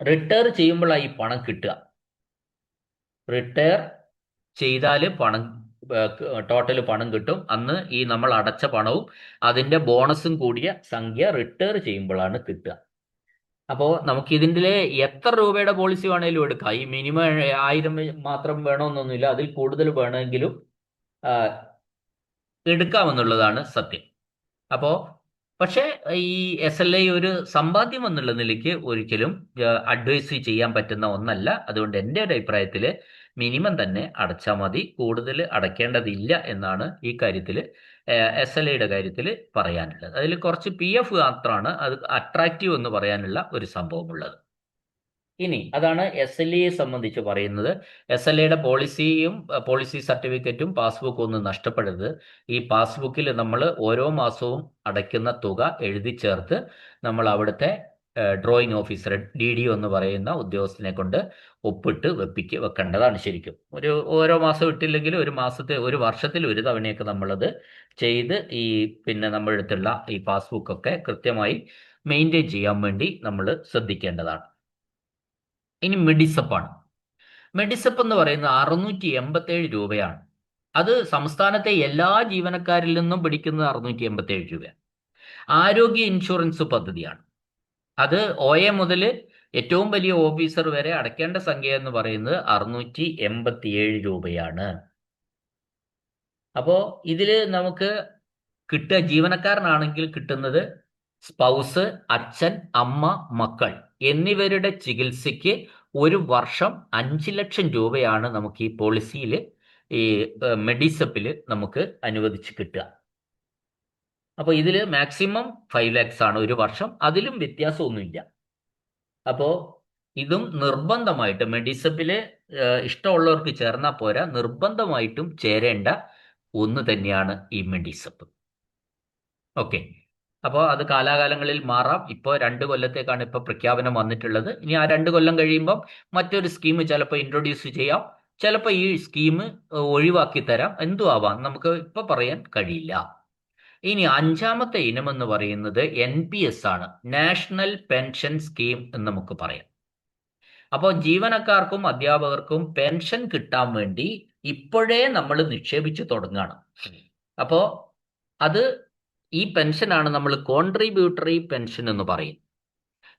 റിട്ടയർ ചെയ്യുമ്പോഴാണ് ഈ പണം കിട്ടുക. റിട്ടയർ ചെയ്താൽ ടോട്ടൽ പണം കിട്ടും. അന്ന് ഈ നമ്മൾ അടച്ച പണവും അതിന്റെ ബോണസും കൂടിയ സംഖ്യ റിട്ടയർ ചെയ്യുമ്പോഴാണ് കിട്ടുക. അപ്പോൾ നമുക്ക് ഇതിൻ്റെ എത്ര രൂപയുടെ പോളിസി വേണമെങ്കിലും എടുക്കാം. ഈ മിനിമം 1000 മാത്രം വേണമെന്നൊന്നുമില്ല, അതിൽ കൂടുതൽ വേണമെങ്കിലും എടുക്കാമെന്നുള്ളതാണ് സത്യം. അപ്പോൾ പക്ഷേ ഈ SLI ഒരു സമ്പാദ്യം എന്നുള്ള നിലയ്ക്ക് ഒരിക്കലും അഡ്വൈസ് ചെയ്യാൻ പറ്റുന്ന ഒന്നല്ല. അതുകൊണ്ട് എൻ്റെ ഒരു അഭിപ്രായത്തിൽ മിനിമം തന്നെ അടച്ചാൽ മതി, കൂടുതൽ അടയ്ക്കേണ്ടതില്ല എന്നാണ് ഈ കാര്യത്തിൽ SLIയുടെ കാര്യത്തിൽ പറയാനുള്ളത്. അതിൽ കുറച്ച് PF മാത്രമാണ് അത് അട്രാക്റ്റീവ് എന്ന് പറയാനുള്ള ഒരു സംഭവമുള്ളത്. ഇനി അതാണ് SLAയെ സംബന്ധിച്ച് പറയുന്നത്. SLAയുടെ പോളിസിയും പോളിസി സർട്ടിഫിക്കറ്റും പാസ്ബുക്കും ഒന്നും നഷ്ടപ്പെടരുത്. ഈ പാസ്ബുക്കിൽ നമ്മൾ ഓരോ മാസവും അടയ്ക്കുന്ന തുക എഴുതി ചേർത്ത് നമ്മൾ അവിടുത്തെ ഡ്രോയിങ് ഓഫീസർ DDO എന്ന് പറയുന്ന ഉദ്യോഗസ്ഥനെ കൊണ്ട് ഒപ്പിട്ട് വെക്കേണ്ടതാണ്. ശരിക്കും ഓരോ മാസം ഇട്ടില്ലെങ്കിൽ ഒരു വർഷത്തിൽ ഒരു തവണയൊക്കെ നമ്മളത് ചെയ്ത് പിന്നെ നമ്മുടെ അടുത്തുള്ള ഈ പാസ്ബുക്കൊക്കെ കൃത്യമായി മെയിൻറ്റെയിൻ ചെയ്യാൻ വേണ്ടി നമ്മൾ ശ്രദ്ധിക്കേണ്ടതാണ്. ഇനി മെഡിസപ്പാണ്. മെഡിസപ്പ് എന്ന് പറയുന്നത് 687 രൂപയാണ്. അത് സംസ്ഥാനത്തെ എല്ലാ ജീവനക്കാരിൽ നിന്നും പിടിക്കുന്നത് 687 രൂപയാണ്. ആരോഗ്യ ഇൻഷുറൻസ് പദ്ധതിയാണ്. അത് OA മുതൽ ഏറ്റവും വലിയ ഓഫീസർ വരെ അടയ്ക്കേണ്ട സംഖ്യ എന്ന് പറയുന്നത് 687 രൂപയാണ്. അപ്പോൾ ഇതിൽ നമുക്ക് ജീവനക്കാരനാണെങ്കിൽ കിട്ടുന്നത് സ്പൗസ്, അച്ഛൻ, അമ്മ, മക്കൾ എന്നിവരുടെ ചികിത്സയ്ക്ക് ഒരു വർഷം 5 ലക്ഷം രൂപയാണ് നമുക്ക് ഈ പോളിസിയിൽ ഈ മെഡിസപ്പിൽ നമുക്ക് അനുവദിച്ച് കിട്ടുക. അപ്പോൾ ഇതിൽ മാക്സിമം 5 lakhs ആണ് ഒരു വർഷം, അതിലും വ്യത്യാസമൊന്നുമില്ല. അപ്പോൾ ഇതും നിർബന്ധമായിട്ട് മെഡിസപ്പിൽ ഇഷ്ടമുള്ളവർക്ക് ചേർന്നാൽ പോരാ, നിർബന്ധമായിട്ടും ചേരേണ്ട ഒന്ന് തന്നെയാണ് ഈ മെഡിസപ്പ്. ഓക്കെ, അപ്പോൾ അത് കാലാകാലങ്ങളിൽ മാറാം. ഇപ്പോൾ 2 കൊല്ലത്തേക്കാണ് ഇപ്പോൾ പ്രഖ്യാപനം വന്നിട്ടുള്ളത്. ഇനി ആ 2 കൊല്ലം കഴിയുമ്പം മറ്റൊരു സ്കീം ചിലപ്പോൾ ഇൻട്രൊഡ്യൂസ് ചെയ്യാം, ചിലപ്പോൾ ഈ സ്കീം ഒഴിവാക്കി തരാം, എന്തും ആവാം, നമുക്ക് ഇപ്പോൾ പറയാൻ കഴിയില്ല. ഇനി 5ാമത്തെ ഇനം എന്ന് പറയുന്നത് NPS ആണ്, നാഷണൽ പെൻഷൻ സ്കീം എന്ന് നമുക്ക് പറയാം. അപ്പോൾ ജീവനക്കാർക്കും അധ്യാപകർക്കും പെൻഷൻ കിട്ടാൻ വേണ്ടി ഇപ്പോഴേ നമ്മൾ നിക്ഷേപിച്ച് തുടങ്ങുകയാണ്. അപ്പോൾ ഈ പെൻഷനാണ് നമ്മൾ കോൺട്രിബ്യൂട്ടറി പെൻഷൻ എന്ന് പറയും.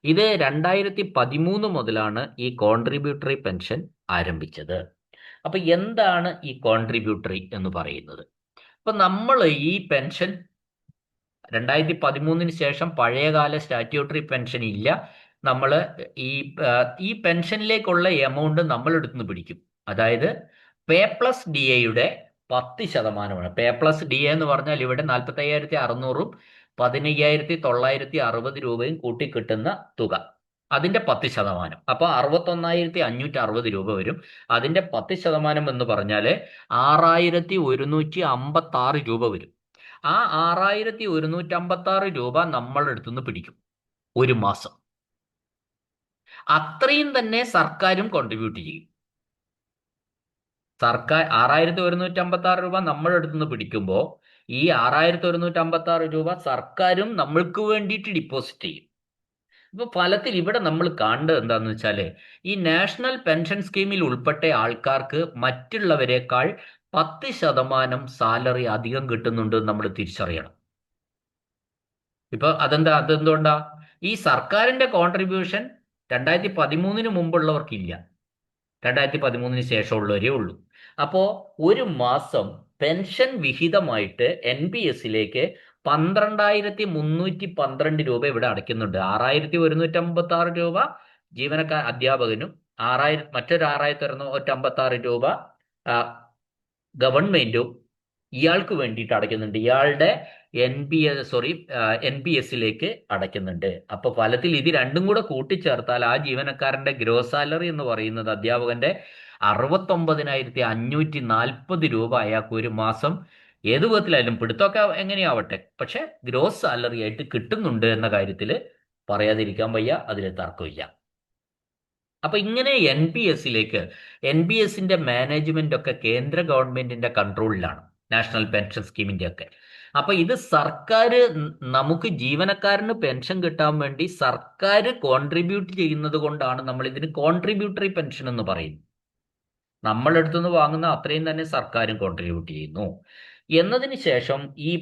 ഇത് 2013 മുതലാണ് ഈ കോൺട്രിബ്യൂട്ടറി പെൻഷൻ ആരംഭിച്ചത്. അപ്പൊ എന്താണ് ഈ കോൺട്രിബ്യൂട്ടറി എന്ന് പറയുന്നത്? അപ്പൊ നമ്മൾ ഈ പെൻഷൻ 2013 ശേഷം പഴയകാല സ്റ്റാറ്റ്യൂട്ടറി പെൻഷൻ ഇല്ല. നമ്മൾ ഈ പെൻഷനിലേക്കുള്ള എമൗണ്ട് നമ്മൾ എടുത്തുനിന്ന് പിടിക്കും. അതായത് P+DAയുടെ 10%. P+DA എന്ന് പറഞ്ഞാൽ ഇവിടെ 45,600 15,960 രൂപയും കൂട്ടി കിട്ടുന്ന തുക, അതിന്റെ 10%. അപ്പോൾ 61,560 രൂപ വരും. അതിന്റെ 10% എന്ന് പറഞ്ഞാൽ 6,156 രൂപ വരും. ആ 6,156 രൂപ നമ്മളെടുത്തുനിന്ന് പിടിക്കും ഒരു മാസം. അത്രയും തന്നെ സർക്കാരും കോൺട്രിബ്യൂട്ട് ചെയ്യും. സർക്കാർ 6,156 രൂപ നമ്മുടെ അടുത്തുനിന്ന് പിടിക്കുമ്പോൾ ഈ 6,156 രൂപ സർക്കാരും നമ്മൾക്ക് വേണ്ടിയിട്ട് ഡിപ്പോസിറ്റ് ചെയ്യും. ഇപ്പൊ ഫലത്തിൽ ഇവിടെ നമ്മൾ കാണേണ്ടത് എന്താണെന്ന് വെച്ചാൽ, ഈ നാഷണൽ പെൻഷൻ സ്കീമിൽ ഉൾപ്പെട്ട ആൾക്കാർക്ക് മറ്റുള്ളവരെക്കാൾ 10% സാലറി അധികം കിട്ടുന്നുണ്ട് നമ്മൾ തിരിച്ചറിയണം. ഇപ്പൊ അതെന്തുകൊണ്ടാ? ഈ സർക്കാരിന്റെ കോൺട്രിബ്യൂഷൻ 2013 മുമ്പുള്ളവർക്കില്ല, 2013 ശേഷമുള്ളവരേ ഉള്ളൂ. അപ്പോൾ ഒരു മാസം പെൻഷൻ വിഹിതമായിട്ട് NPSലേക്ക് 12,312 രൂപ ഇവിടെ അടയ്ക്കുന്നുണ്ട്. 6,156 രൂപ അധ്യാപകനും മറ്റൊരു 6,156 രൂപ ഗവൺമെന്റും ഇയാൾക്ക് വേണ്ടിയിട്ട് അടയ്ക്കുന്നുണ്ട്. ഇയാളുടെ NPSലേക്ക് അടയ്ക്കുന്നുണ്ട്. അപ്പൊ ഫലത്തിൽ ഇത് രണ്ടും കൂടെ കൂട്ടിച്ചേർത്താൽ ആ ജീവനക്കാരന്റെ ഗ്രോസ് സാലറി എന്ന് പറയുന്നത് അധ്യാപകന്റെ 69,540 രൂപ അയാൾക്ക് ഒരു മാസം ഏത് വിധത്തിലായാലും, പിടുത്തമൊക്കെ എങ്ങനെയാവട്ടെ, പക്ഷെ ഗ്രോസ് സാലറി ആയിട്ട് കിട്ടുന്നുണ്ട് എന്ന കാര്യത്തിൽ പറയാതിരിക്കാൻ വയ്യ, അതിൽ തർക്കമില്ല. അപ്പൊ ഇങ്ങനെ NPSന്റെ മാനേജ്മെന്റ് ഒക്കെ കേന്ദ്ര ഗവൺമെന്റിന്റെ കൺട്രോളിലാണ്, നാഷണൽ പെൻഷൻ സ്കീമിന്റെ ഒക്കെ. അപ്പൊ ഇത് സർക്കാർ നമുക്ക് ജീവനക്കാരന് പെൻഷൻ കിട്ടാൻ വേണ്ടി സർക്കാർ കോൺട്രിബ്യൂട്ട് ചെയ്യുന്നത് കൊണ്ടാണ് നമ്മൾ ഇതിന് കോൺട്രിബ്യൂട്ടറി പെൻഷൻ എന്ന് പറയുന്നത്. നമ്മളെടുത്തുനിന്ന് വാങ്ങുന്ന അത്രയും തന്നെ സർക്കാരും കോൺട്രിബ്യൂട്ട് ചെയ്യുന്നു. എന്നതിന് ശേഷം ഈ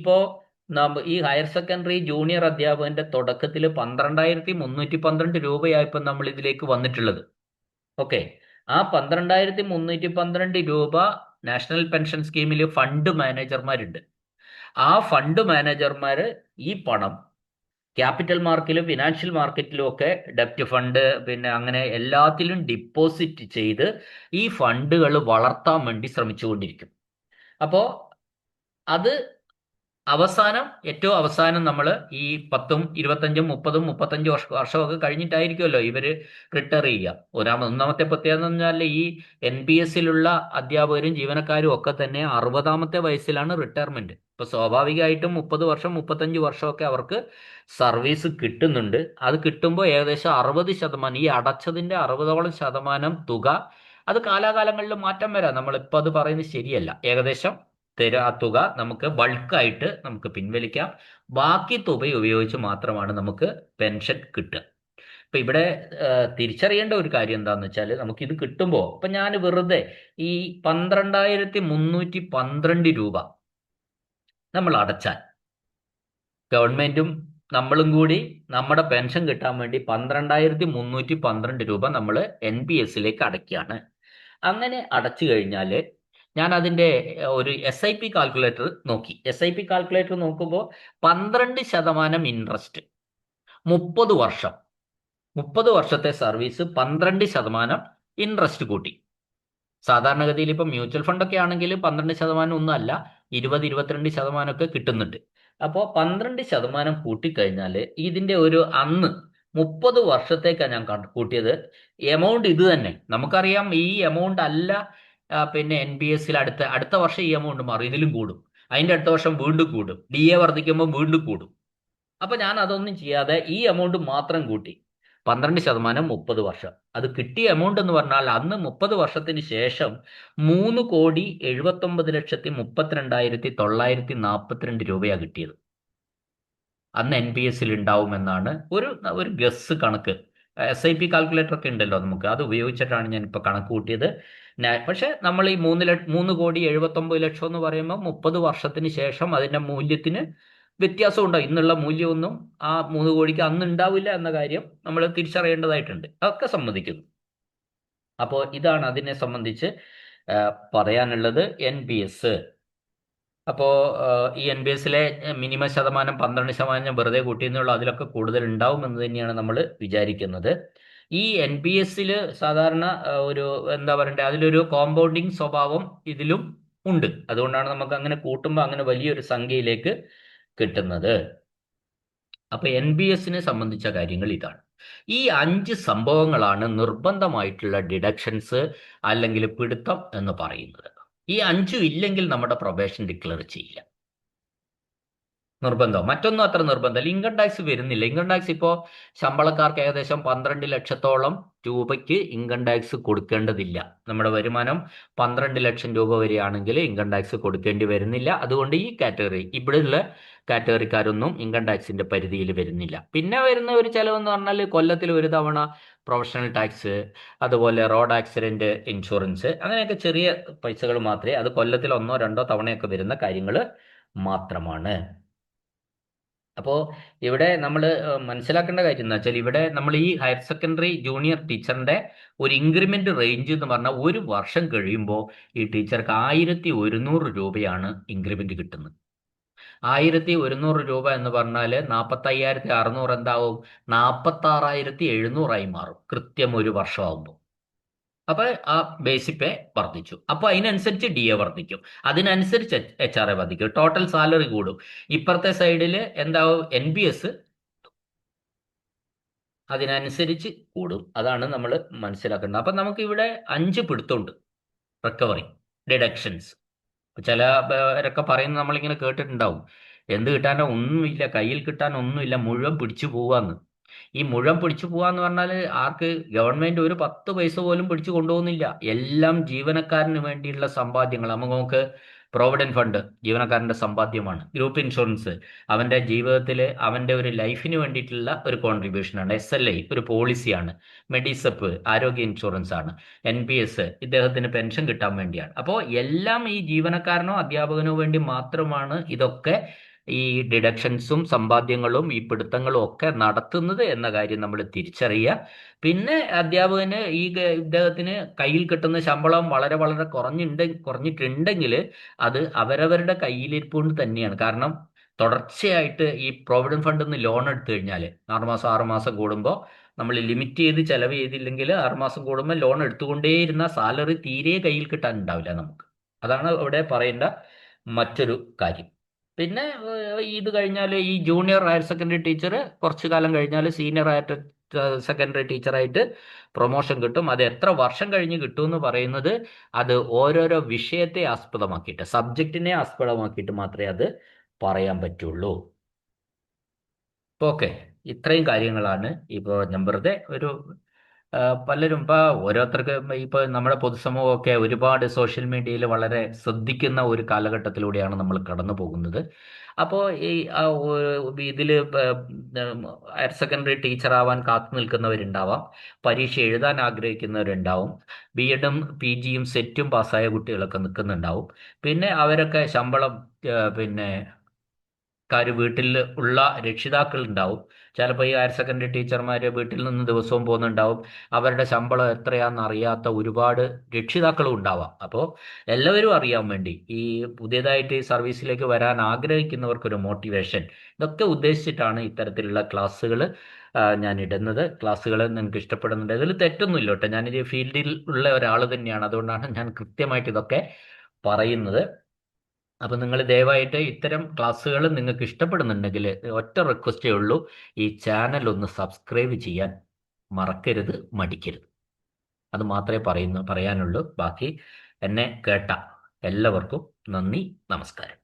ഹയർ സെക്കൻഡറി ജൂനിയർ അധ്യാപകന്റെ തുടക്കത്തിൽ 12,312 രൂപയായപ്പോൾ നമ്മൾ ഇതിലേക്ക് വന്നിട്ടുള്ളത്. ഓക്കെ, ആ 12,312 രൂപ നാഷണൽ പെൻഷൻ സ്കീമിൽ ഫണ്ട് മാനേജർമാരുണ്ട്. ആ ഫണ്ട് മാനേജർമാർ ഈ പണം ക്യാപിറ്റൽ മാർക്കറ്റിലും ഫിനാൻഷ്യൽ മാർക്കറ്റിലും ഒക്കെ ഡെപ്റ്റ് ഫണ്ട് പിന്നെ അങ്ങനെ എല്ലാത്തിലും ഡിപ്പോസിറ്റ് ചെയ്ത് ഈ ഫണ്ടുകൾ വളർത്താൻ വേണ്ടി ശ്രമിച്ചുകൊണ്ടിരിക്കും. അപ്പോൾ ഏറ്റവും അവസാനം നമ്മൾ ഈ 10ഉം 25ഉം 30ഉം 35 വർഷമൊക്കെ കഴിഞ്ഞിട്ടായിരിക്കുമല്ലോ ഇവര് റിട്ടയർ ചെയ്യുക. ഒന്നാമത്തെ പ്രത്യേകത എന്ന് പറഞ്ഞാൽ ഈ NPS-ലുള്ള അധ്യാപകരും ജീവനക്കാരും ഒക്കെ തന്നെ 60-ാമത്തെ വയസ്സിലാണ് റിട്ടയർമെന്റ്. ഇപ്പൊ സ്വാഭാവികമായിട്ടും 30 വർഷം 35 വർഷമൊക്കെ അവർക്ക് സർവീസ് കിട്ടുന്നുണ്ട്. അത് കിട്ടുമ്പോൾ ഏകദേശം 60%, ഈ അടച്ചതിന്റെ 60% തുക അത് കാലാകാലങ്ങളിൽ മാറ്റം വരാം. നമ്മളിപ്പോൾ അത് പറയുന്നത് ശരിയല്ല. ഏകദേശം ആ തുക നമുക്ക് ബൾക്കായിട്ട് നമുക്ക് പിൻവലിക്കാം. ബാക്കി തുക ഉപയോഗിച്ച് മാത്രമാണ് നമുക്ക് പെൻഷൻ കിട്ടുക. ഇപ്പൊ ഇവിടെ തിരിച്ചറിയേണ്ട ഒരു കാര്യം എന്താന്ന് വെച്ചാൽ, നമുക്ക് ഇത് കിട്ടുമ്പോൾ ഇപ്പൊ ഞാൻ വെറുതെ ഈ 12,312 രൂപ നമ്മൾ അടച്ചാൽ, ഗവൺമെന്റും നമ്മളും കൂടി നമ്മുടെ പെൻഷൻ കിട്ടാൻ വേണ്ടി 12,312 രൂപ നമ്മൾ NPS-ലേക്ക് അടയ്ക്കുകയാണ്. അങ്ങനെ അടച്ചു കഴിഞ്ഞാൽ ഞാൻ അതിന്റെ ഒരു SIP കാൽക്കുലേറ്റർ നോക്കി. SIP കാൽക്കുലേറ്റർ നോക്കുമ്പോൾ 12% ഇൻട്രസ്റ്റ്, 30 വർഷം, 30 വർഷത്തെ സർവീസ് 12% ഇൻട്രസ്റ്റ് കൂട്ടി. സാധാരണഗതിയിൽ ഇപ്പം മ്യൂച്വൽ ഫണ്ടൊക്കെ ആണെങ്കിൽ 12% ഒന്നും അല്ല, 20-22% ഒക്കെ കിട്ടുന്നുണ്ട്. അപ്പോൾ 12% കൂട്ടിക്കഴിഞ്ഞാൽ ഇതിന്റെ ഒരു അന്ന് 30 വർഷത്തേക്കാണ് ഞാൻ കൂട്ടിയത്. എമൗണ്ട് ഇത് തന്നെ. നമുക്കറിയാം ഈ എമൗണ്ട് അല്ല പിന്നെ NPS-ൽ അടുത്ത വർഷം ഈ എമൗണ്ട് മാറും, ഇതിലും കൂടും. അതിന്റെ അടുത്ത വർഷം വീണ്ടും കൂടും, DA വർദ്ധിക്കുമ്പോൾ വീണ്ടും കൂടും. അപ്പൊ ഞാൻ അതൊന്നും ചെയ്യാതെ ഈ എമൗണ്ട് മാത്രം കൂട്ടി. 12% 30 വർഷം. അത് കിട്ടിയ എമൗണ്ട് എന്ന് പറഞ്ഞാൽ അന്ന് 30 വർഷത്തിന് ശേഷം 3,79,32,942 രൂപയാണ് കിട്ടിയത്. അന്ന് NPS-ൽ ഉണ്ടാവുമെന്നാണ് ഒരു ഗസ് കണക്ക്. SIP കാൽക്കുലേറ്റർ ഒക്കെ ഉണ്ടല്ലോ നമുക്ക്, അത് ഉപയോഗിച്ചിട്ടാണ് ഞാൻ ഇപ്പൊ കണക്ക് കൂട്ടിയത്. പക്ഷെ നമ്മൾ ഈ 3,79,00,000 എന്ന് പറയുമ്പോൾ 30 വർഷത്തിന് ശേഷം അതിന്റെ മൂല്യത്തിന് വ്യത്യാസം ഉണ്ടാവും. ഇന്നുള്ള മൂല്യമൊന്നും ആ 3 കോടിക്ക് അന്ന് ഉണ്ടാവില്ല എന്ന കാര്യം നമ്മൾ തിരിച്ചറിയേണ്ടതായിട്ടുണ്ട്. അതൊക്കെ സമ്മതിക്കുന്നു. അപ്പോൾ ഇതാണ് അതിനെ സംബന്ധിച്ച് പറയാനുള്ളത്. NPS അപ്പോൾ ഈ NPS-ലെ മിനിമം ശതമാനം 12% വെറുതെ കൂട്ടിയെന്നുള്ള, അതിലൊക്കെ കൂടുതൽ ഉണ്ടാവും എന്ന് തന്നെയാണ് നമ്മൾ വിചാരിക്കുന്നത്. ഈ NPS-ൽ സാധാരണ ഒരു എന്താ പറയണ്ടേ, അതിലൊരു കോമ്പൗണ്ടിങ് സ്വഭാവം ഇതിലും ഉണ്ട്. അതുകൊണ്ടാണ് നമുക്ക് അങ്ങനെ കൂട്ടുമ്പോൾ അങ്ങനെ വലിയൊരു സംഖ്യയിലേക്ക് കിട്ടുന്നത്. അപ്പൊ NPS-നെ സംബന്ധിച്ച കാര്യങ്ങൾ ഇതാണ്. ഈ 5 സംഭവങ്ങളാണ് നിർബന്ധമായിട്ടുള്ള ഡിഡക്ഷൻസ് അല്ലെങ്കിൽ പിടുത്തം എന്ന് പറയുന്നത്. ഈ 5 ഇല്ലെങ്കിൽ നമ്മുടെ പ്രൊബേഷൻ ഡിക്ലെയർ ചെയ്യില്ല. നിർബന്ധം മറ്റൊന്നും അത്ര നിർബന്ധമല്ല. ഇൻകം ടാക്സ് വരുന്നില്ല. ഇൻകം ടാക്സ് ഇപ്പോൾ ശമ്പളക്കാർക്ക് ഏകദേശം 12 ലക്ഷത്തോളം രൂപയ്ക്ക് ഇൻകം ടാക്സ് കൊടുക്കേണ്ടതില്ല. നമ്മുടെ വരുമാനം 12 ലക്ഷം രൂപ വരെയാണെങ്കിൽ ഇൻകം ടാക്സ് കൊടുക്കേണ്ടി വരുന്നില്ല. അതുകൊണ്ട് ഈ ഇവിടെയുള്ള കാറ്റഗറിക്കാരൊന്നും ഇൻകം ടാക്സിന്റെ പരിധിയിൽ വരുന്നില്ല. പിന്നെ വരുന്ന ഒരു ചെലവെന്ന് പറഞ്ഞാൽ കൊല്ലത്തിൽ ഒരു തവണ പ്രൊഫഷണൽ ടാക്സ്, അതുപോലെ റോഡ് ആക്സിഡന്റ് ഇൻഷുറൻസ്, അങ്ങനെയൊക്കെ ചെറിയ പൈസകൾ മാത്രമേ, അത് കൊല്ലത്തിൽ 1-2 തവണയൊക്കെ വരുന്ന കാര്യങ്ങൾ മാത്രമാണ്. അപ്പോൾ ഇവിടെ നമ്മൾ മനസ്സിലാക്കേണ്ട കാര്യം എന്ന് വെച്ചാൽ, ഇവിടെ നമ്മൾ ഈ ഹയർ സെക്കൻഡറി ജൂനിയർ ടീച്ചറിന്റെ ഒരു ഇൻക്രിമെന്റ് റേഞ്ച് എന്ന് പറഞ്ഞാൽ ഒരു വർഷം കഴിയുമ്പോൾ ഈ ടീച്ചർക്ക് 1,100 രൂപയാണ് ഇൻക്രിമെന്റ് കിട്ടുന്നത്. 1,100 രൂപ എന്ന് പറഞ്ഞാൽ 45,600 എന്താവും? 46,700 മാറും കൃത്യം ഒരു വർഷമാകുമ്പോൾ. അപ്പൊ ആ ബേസിക് പേ വർദ്ധിച്ചു. അപ്പൊ അതിനനുസരിച്ച് DA വർദ്ധിക്കും, അതിനനുസരിച്ച് HRA വർദ്ധിക്കും, ടോട്ടൽ സാലറി കൂടും. ഇപ്പുറത്തെ സൈഡിൽ എന്താവും? NPS അതിനനുസരിച്ച് കൂടും. അതാണ് നമ്മൾ മനസ്സിലാക്കേണ്ടത്. അപ്പൊ നമുക്ക് ഇവിടെ 5 പിടുത്തമുണ്ട് റിക്കവറി ഡിഡക്ഷൻസ്. ചിലരൊക്കെ പറയുന്നത് നമ്മളിങ്ങനെ കേട്ടിട്ടുണ്ടാവും, എന്ത് കിട്ടാനോ ഒന്നുമില്ല, കയ്യിൽ കിട്ടാൻ ഒന്നുമില്ല, മുഴുവൻ പിടിച്ചു പോവാന്ന്. ഈ മുഴുവൻ പിടിച്ചു പോവാന്ന് പറഞ്ഞാൽ ആർക്ക്? ഗവൺമെന്റ് ഒരു 10 പൈസ പോലും പിടിച്ചു കൊണ്ടുപോകുന്നില്ല. എല്ലാം ജീവനക്കാരന് വേണ്ടിയുള്ള സമ്പാദ്യങ്ങൾ. നമുക്ക് പ്രോവിഡന്റ് ഫണ്ട് ജീവനക്കാരന്റെ സമ്പാദ്യമാണ്. ഗ്രൂപ്പ് ഇൻഷുറൻസ് അവന്റെ ജീവിതത്തിൽ അവന്റെ ഒരു ലൈഫിന് വേണ്ടിയിട്ടുള്ള ഒരു കോൺട്രിബ്യൂഷനാണ്. SLI ഒരു പോളിസിയാണ്. മെഡിസെപ്പ് ആരോഗ്യ ഇൻഷുറൻസ് ആണ്. NPS ഇദ്ദേഹത്തിന് പെൻഷൻ കിട്ടാൻ വേണ്ടിയാണ്. അപ്പോൾ എല്ലാം ഈ ജീവനക്കാരനോ അധ്യാപകനോ വേണ്ടി മാത്രമാണ് ഇതൊക്കെ, ഈ ഡിഡക്ഷൻസും സമ്പാദ്യങ്ങളും ഈ പിടുത്തങ്ങളും ഒക്കെ നടത്തുന്നത് എന്ന കാര്യം നമ്മൾ തിരിച്ചറിയുക. പിന്നെ അധ്യാപകന് ഇദ്ദേഹത്തിന് കയ്യിൽ കിട്ടുന്ന ശമ്പളം വളരെ വളരെ കുറഞ്ഞിട്ടുണ്ടെങ്കിൽ അത് അവരവരുടെ കയ്യിലിരിപ്പുകൊണ്ട് തന്നെയാണ്. കാരണം തുടർച്ചയായിട്ട് ഈ പ്രോവിഡന്റ് ഫണ്ടിൽ നിന്ന് ലോൺ എടുത്തു കഴിഞ്ഞാൽ 6 മാസം കൂടുമ്പോൾ നമ്മൾ ലിമിറ്റ് ചെയ്ത് ചെലവ് ചെയ്തില്ലെങ്കിൽ 6 മാസം കൂടുമ്പോൾ ലോൺ എടുത്തുകൊണ്ടേയിരുന്ന സാലറി തീരെ കയ്യിൽ കിട്ടാൻ ഉണ്ടാവില്ല നമുക്ക്. അതാണ് ഇവിടെ പറയേണ്ട മറ്റൊരു കാര്യം. പിന്നെ ഇത് കഴിഞ്ഞാൽ ഈ ജൂനിയർ ഹയർ സെക്കൻഡറി ടീച്ചർ കുറച്ചു കാലം കഴിഞ്ഞാൽ സീനിയർ ഹയർ സെക്കൻഡറി ടീച്ചറായിട്ട് പ്രൊമോഷൻ കിട്ടും. അത് എത്ര വർഷം കഴിഞ്ഞ് കിട്ടും എന്ന് പറയുന്നത് അത് ഓരോരോ വിഷയത്തെ ആസ്പദമാക്കിയിട്ട്, സബ്ജക്റ്റിനെ ആസ്പദമാക്കിയിട്ട് മാത്രമേ അത് പറയാൻ പറ്റുള്ളൂ. ഓക്കെ, ഇത്രയും കാര്യങ്ങളാണ് ഇപ്പോൾ ഞാൻ വെറുതെ ഒരു പലരും ഇപ്പൊ ഓരോരുത്തർക്ക് ഇപ്പൊ നമ്മുടെ പൊതുസമൂഹമൊക്കെ ഒരുപാട് സോഷ്യൽ മീഡിയയിൽ വളരെ ശ്രദ്ധിക്കുന്ന ഒരു കാലഘട്ടത്തിലൂടെയാണ് നമ്മൾ കടന്നു പോകുന്നത്. അപ്പോൾ ഈ ഇതിൽ ഹയർ സെക്കൻഡറി ടീച്ചറാവാൻ കാത്തു നിൽക്കുന്നവരുണ്ടാവാം, പരീക്ഷ എഴുതാൻ ആഗ്രഹിക്കുന്നവരുണ്ടാവും, ബി എഡും PGയും സെറ്റും പാസ്സായ കുട്ടികളൊക്കെ നിൽക്കുന്നുണ്ടാവും. പിന്നെ അവരൊക്കെ ശമ്പളം പിന്നെ വീട്ടിൽ ഉള്ള രക്ഷിതാക്കൾ ഉണ്ടാവും. ചിലപ്പോൾ ഈ ഹയർ സെക്കൻഡറി ടീച്ചർമാർ വീട്ടിൽ നിന്ന് ദിവസവും പോകുന്നുണ്ടാവും. അവരുടെ ശമ്പളം എത്രയാണെന്ന് അറിയാത്ത ഒരുപാട് രക്ഷിതാക്കളും ഉണ്ടാവാം. അപ്പോൾ എല്ലാവരും അറിയാൻ വേണ്ടി ഈ പുതിയതായിട്ട് ഈ സർവീസിലേക്ക് വരാൻ ആഗ്രഹിക്കുന്നവർക്കൊരു മോട്ടിവേഷൻ, ഇതൊക്കെ ഉദ്ദേശിച്ചിട്ടാണ് ഇത്തരത്തിലുള്ള ക്ലാസ്സുകൾ ഞാൻ ഇടുന്നത്. ക്ലാസ്സുകൾ നിങ്ങൾക്ക് ഇഷ്ടപ്പെടുന്നുണ്ട്, ഇതിൽ തെറ്റൊന്നുമില്ല കേട്ടോ. ഞാനിത് ഫീൽഡിൽ ഉള്ള ഒരാൾ തന്നെയാണ്, അതുകൊണ്ടാണ് ഞാൻ കൃത്യമായിട്ട് ഇതൊക്കെ പറയുന്നത്. അപ്പൊ നിങ്ങൾ ദയവായിട്ട് ഇത്തരം ക്ലാസ്സുകൾ നിങ്ങൾക്ക് ഇഷ്ടപ്പെടുന്നുണ്ടെങ്കിൽ ഒറ്റ റിക്വസ്റ്റേ ഉള്ളൂ, ഈ ചാനൽ ഒന്ന് സബ്സ്ക്രൈബ് ചെയ്യാൻ മറക്കരുത്, മടിക്കരുത്. അത് മാത്രമേ പറയാനുള്ളൂ. ബാക്കി എന്നെ കേട്ട എല്ലാവർക്കും നന്ദി, നമസ്കാരം.